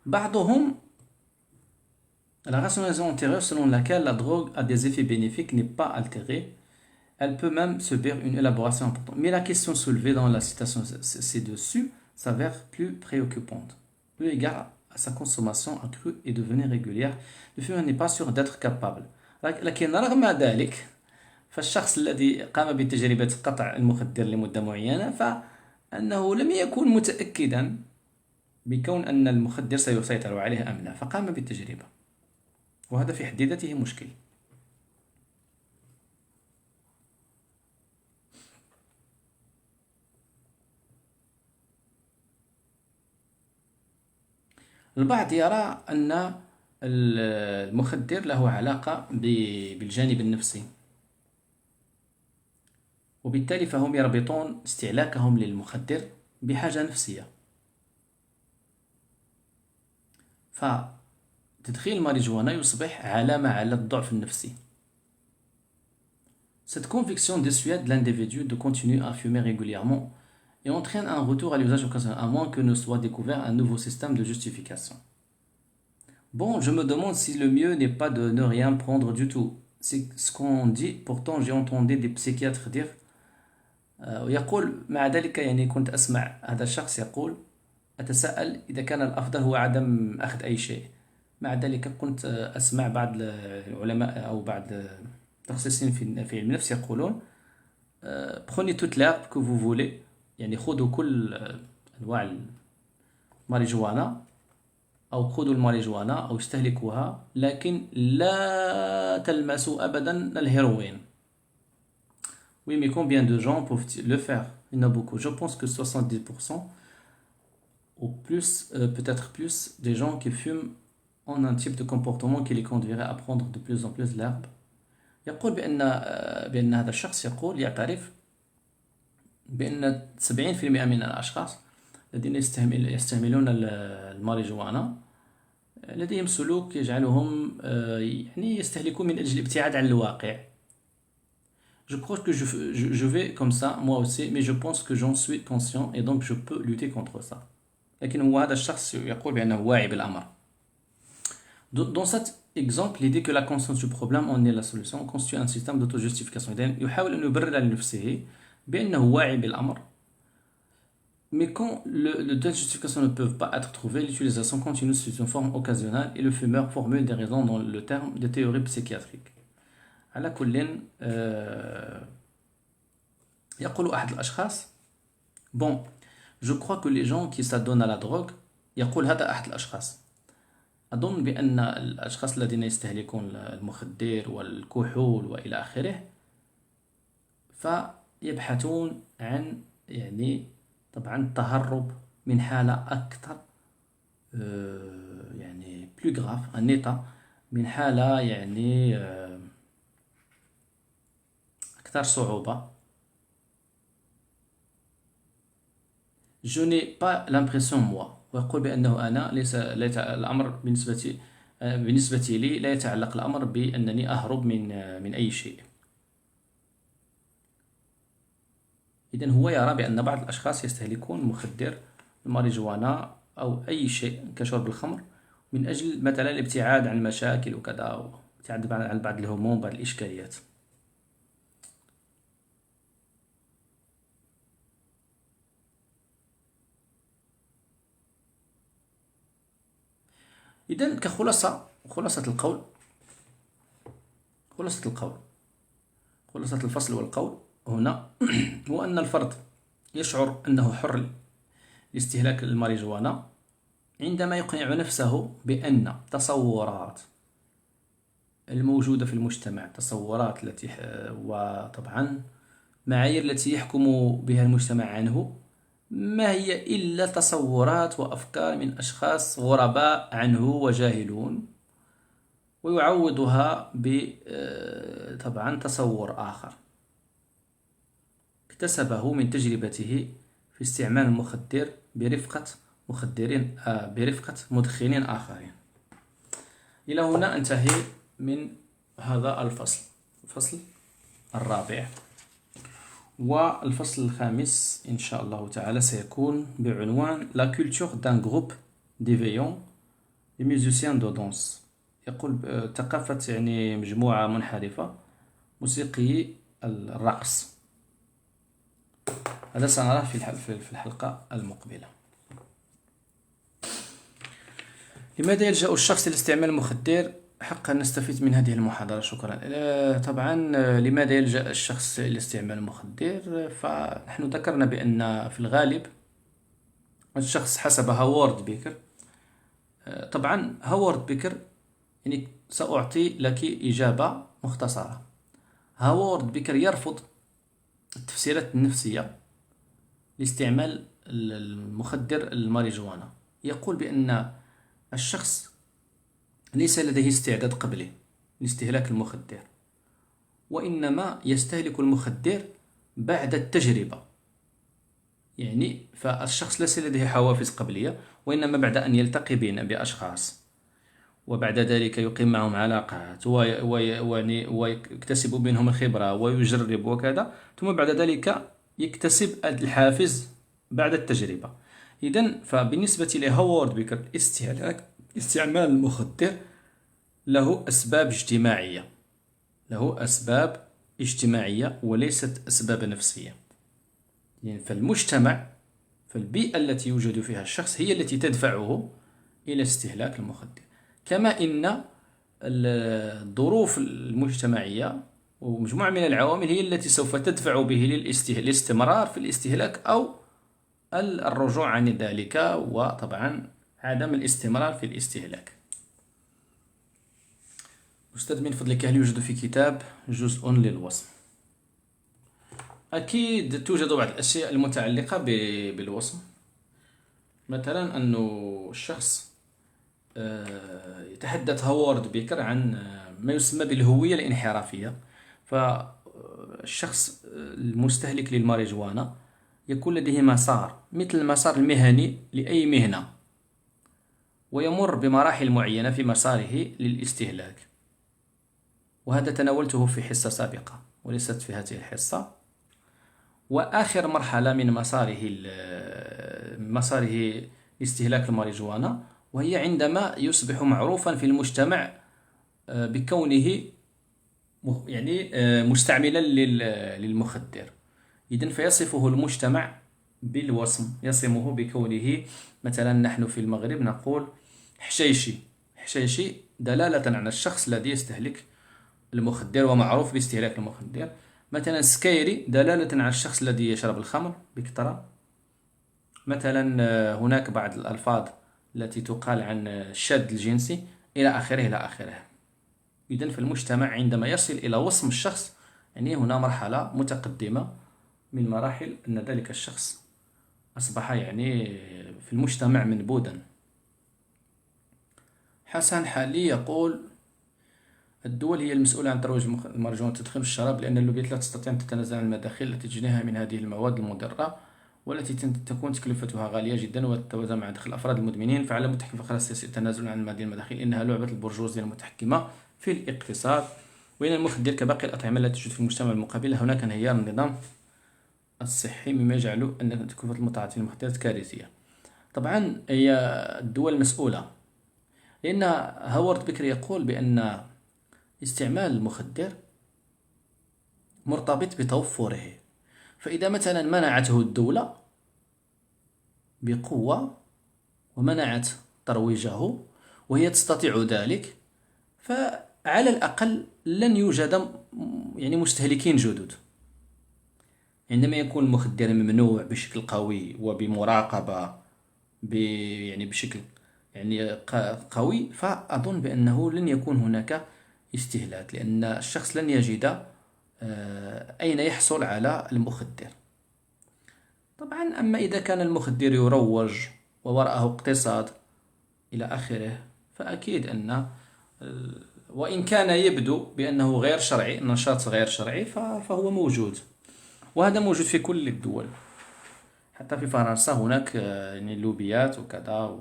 بعضهم la rationalisation antérieure selon laquelle la drogue a des effets bénéfiques n'est pas altérée. Elle peut même subir une élaboration importante. Mais la question soulevée dans la citation ci-dessus s'avère plus préoccupante. Eu égard à sa consommation accrue et devenue régulière, le fumeur n'est pas sûr d'être capable. لكن رغم ذلك فالشخص الذي قام بتجربة قطع المخدر لمدة معينة فأنه لم يكن متأكدا بكون أن المخدر سيسيطر عليه أم لا، فقام بالتجربة، وهذا في حد ذاته مشكل. البعض يرى أن المخدر له علاقة بالجانب النفسي، وبالتالي فهم يربطون استهلاكهم للمخدر بحاجة نفسية. فتدخين الماريجوانا يصبح علامة على الضعف النفسي. Cette conviction dissuade l'individu de continuer à fumer régulièrement et entraîne un retour à l'usage occasionnel, à moins que ne soit découvert un nouveau système de justification. Bon, je me demande si le mieux n'est pas de ne rien prendre du tout. C'est ce qu'on dit. Pourtant, j'ai entendu des psychiatres dire. ويقول مع ذلك يعني كنت أسمع هذا الشخص يقول: أتساءل إذا كان الأفضل هو عدم أخذ أي شيء. مع ذلك كنت أسمع بعض العلماء أو بعض التخصصين في علم النفس يقولون: prenez toute l'herbe que vous voulez، يعني خذوا كل أنواع الماريجوانا أو خذوا الماريجوانا أو استهلكوها، لكن لا تلمسوا أبدا الهيروين. Oui, mais combien de gens peuvent le faire? Il y en a beaucoup. Je pense que 70% ou plus, peut-être plus, des gens qui fument ont un type de comportement qui les conduirait à prendre de plus en plus l'herbe. يقول بأن هذا الشخص يعترف بأن 70% من الأشخاص الذين يستعملون الماريجوانا لديهم سلوك يجعلهم يعني يستهلكون من أجل الابتعاد عن الواقع. Je crois que je vais comme ça moi aussi mais je pense que j'en suis conscient et donc je peux lutter contre ça. لكن هو هذا الشخص يقول بأنه واعي بالأمر. Dans cet exemple, l'idée que la conscience du problème en est la solution constitue un système d'auto-justification. إذن يحاول أن يبرر لنفسه بأنه واعي بالأمر. Mais quand de telles justifications ne peuvent pas être trouvées, l'utilisation continue sous une forme occasionnelle et le fumeur formule des raisons dans le terme de théorie psychiatrique. على كل يقول أحد الأشخاص bon je crois que les gens qui s'adonnent à la drogue يقول هذا أحد الأشخاص أظن بأن الأشخاص الذين يستهلكون المخدر والكحول وإلى آخره فيبحثون عن يعني طبعا التهرب من حالة أكثر يعني plus grave un état من حالة يعني أكثر صعوبة. Je n'ai pas l'impression moi ويقول بأنه أنا ليس الأمر بالنسبة لي لا يتعلق الأمر بأنني أهرب من أي شيء. إذن هو يرى بأن بعض الأشخاص يستهلكون مخدر الماريجوانا أو أي شيء كشرب الخمر من أجل مثلا الابتعاد عن المشاكل وكذا وابتعاد عن بعض الهموم بعض الإشكاليات. إذن خلاصة القول خلاصة الفصل والقول هنا هو أن الفرد يشعر أنه حر لاستهلاك الماريجوانا عندما يقنع نفسه بأن تصورات الموجودة في المجتمع تصورات التي وطبعا معايير التي يحكم بها المجتمع عنه ما هي إلا تصورات وأفكار من أشخاص غرباء عنه وجاهلون ويعوضها طبعا تصور آخر اكتسبه من تجربته في استعمال المخدر برفقة مدخنين آخرين. إلى هنا انتهي من هذا الفصل الرابع. والفصل الخامس إن شاء الله تعالى سيكون بعنوان La culture d'un groupe d'éveillants et musiciens de danse. يقول ثقافة يعني مجموعة منحرفة موسيقي الرقص. هذا سنراه في الحلقة المقبلة. لماذا يلجأ الشخص لاستعمال المخدر؟ حقا نستفيد من هذه المحاضرة. شكرا. طبعا لماذا يلجأ الشخص لاستعمال المخدر؟ فنحن ذكرنا بأن في الغالب الشخص حسب هوارد بيكر. طبعا هوارد بيكر يعني سأعطي لك إجابة مختصرة. هوارد بيكر يرفض التفسيرات النفسية لاستعمال المخدر الماريجوانا. يقول بأن الشخص ليس لديه استعداد قبلي لاستهلاك المخدر وإنما يستهلك المخدر بعد التجربة. يعني فالشخص ليس لديه حوافز قبلية وإنما بعد أن يلتقي بأشخاص وبعد ذلك يقيم معهم علاقات ويكتسب منهم الخبرة ويجرب وكذا ثم بعد ذلك يكتسب الحافز بعد التجربة. إذن فبالنسبة لهوارد بيكر استعمال المخدر له أسباب اجتماعية وليست أسباب نفسية. يعني فالمجتمع فالبيئة التي يوجد فيها الشخص هي التي تدفعه إلى استهلاك المخدر كما إن الظروف المجتمعية ومجموعة من العوامل هي التي سوف تدفع به للاستمرار في الاستهلاك أو الرجوع عن ذلك وطبعا عدم الاستمرار في الاستهلاك. أستاذ من فضلك هل يوجد في كتاب جزء للوصم؟ أكيد توجد بعض الأشياء المتعلقة بالوصم مثلا أن الشخص يتحدث هوارد بيكر عن ما يسمى بالهوية الانحرافية. فالشخص المستهلك ويمر بمراحل معينة في مساره للاستهلاك، وهذا تناولته في حصة سابقة وليست في هذه الحصة. وآخر مرحلة من مساره لاستهلاك الماريجوانا، وهي عندما يصبح معروفا في المجتمع بكونه يعني مستعملا للمخدر. إذن فيصفه المجتمع بالوصم، يصمه بكونه مثلا نحن في المغرب نقول حشيشي. حشيشي دلالة على الشخص الذي يستهلك المخدر ومعروف باستهلاك المخدر. مثلا سكيري دلالة على الشخص الذي يشرب الخمر بكثرة. مثلا هناك بعض الألفاظ التي تقال عن الشاذ الجنسي إلى آخره إلى آخره. إذن في المجتمع عندما يصل إلى وصم الشخص، يعني هنا مرحلة متقدمة من مراحل أن ذلك الشخص أصبح يعني في المجتمع منبوذا. حسن حالي يقول: الدول هي المسؤولة عن ترويج المارجوان وتدخين الشراب، لأن اللوبيات لا تستطيع أن تتنازل عن المداخيل التي تجنيها من هذه المواد المضرة، والتي تكون تكلفتها غالية جدا وتتوازن مع دخل الأفراد المدمنين. فعلى المتحكم في القرار السياسي التنازل عن هذه المداخيل، إنها لعبة البرجوازية المتحكمة في الاقتصاد. وإن المخدر كباقي الأطعمة التي توجد في المجتمع المقابل، هناك انهيار النظام الصحي مما يجعل أن تكلفة المتعاطي المخدرات كارثية. طبعا هي الدول مسؤولة، لأن هوارد بيكري يقول بأن استعمال المخدر مرتبط بتوفره. فإذا مثلا منعته الدولة بقوة ومنعت ترويجه وهي تستطيع ذلك، فعلى الأقل لن يوجد يعني مستهلكين جدد. عندما يكون المخدر ممنوع بشكل قوي وبمراقبة يعني بشكل يعني قوي، فأظن بأنه لن يكون هناك استهلاك، لأن الشخص لن يجد أين يحصل على المخدر. طبعا أما إذا كان المخدر يروج ووراءه اقتصاد إلى آخره، فأكيد أن وإن كان يبدو بأنه غير شرعي، نشاط غير شرعي، فهو موجود، وهذا موجود في كل الدول. حتى في فرنسا هناك يعني لوبيات وكذا،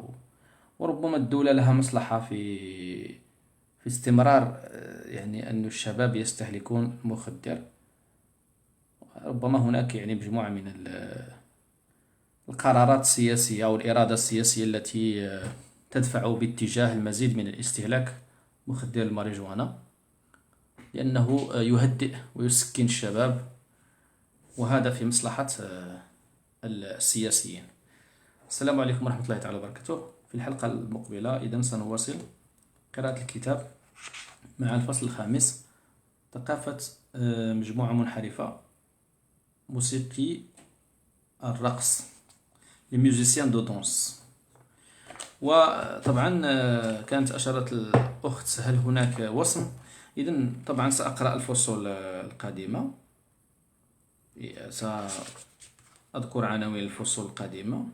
وربما الدولة لها مصلحة في استمرار يعني أن الشباب يستهلكون المخدر. ربما هناك يعني مجموعة من القرارات السياسية أو الإرادة السياسية التي تدفع باتجاه المزيد من الاستهلاك مخدر الماريجوانا، لأنه يهدئ ويسكن الشباب، وهذا في مصلحة السياسيين. السلام عليكم ورحمة الله تعالى وبركاته. في الحلقة المقبلة إذن سنواصل قراءة الكتاب مع الفصل الخامس، ثقافة مجموعة منحرفة، موسيقي الرقص، les musiciens de danse. وطبعا كانت أشارت الأخت هل هناك وصم. إذن طبعا سأقرأ الفصول القادمة، سأذكر عناوين الفصول القادمة.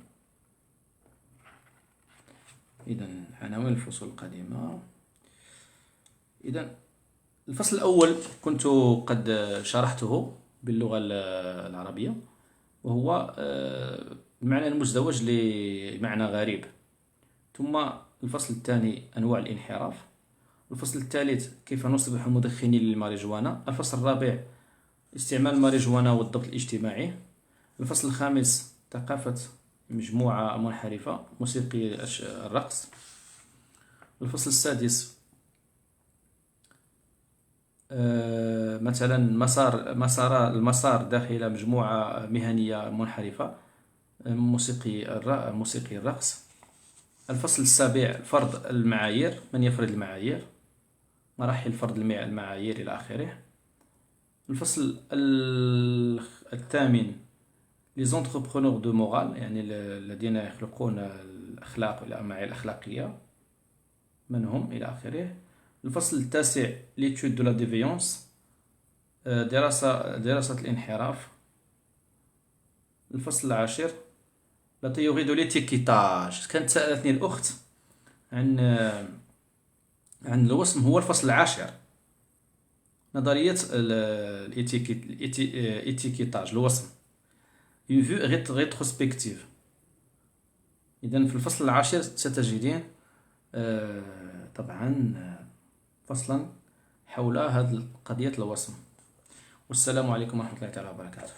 إذن عناوين الفصول القادمة. إذن الفصل الأول كنت قد شرحته باللغة العربية، وهو المعنى المزدوج لمعنى غريب. ثم الفصل الثاني أنواع الانحراف. الفصل الثالث كيف نصبح مدخنين للماريجوانا. الفصل الرابع استعمال الماريجوانا والضبط الاجتماعي. الفصل الخامس ثقافة مجموعة منحرفة، موسيقي الرقص. الفصل السادس مثلا المسار داخل مجموعة مهنية منحرفة، موسيقي الرقص. الفصل السابع فرض المعايير، من يفرض المعايير، مراحل فرض المعايير إلى آخره. الفصل الثامن les entrepreneurs de morale، يعني الذين يخلقون الأخلاق والمعايير الأخلاقية، من هم إلى آخره. الفصل التاسع l'étude de la déviance، دراسة الانحراف. الفصل العاشر la théorie de l'étiquetage. كانت سألتني الأخت عن الوصم، هو الفصل العاشر، نظرية الاتيكيتاج، الوصم، une vue rétrospective. إذن في الفصل العاشر ستجدين طبعا فصلا حول هذه قضية الوصم. والسلام عليكم ورحمة الله تعالى وبركاته.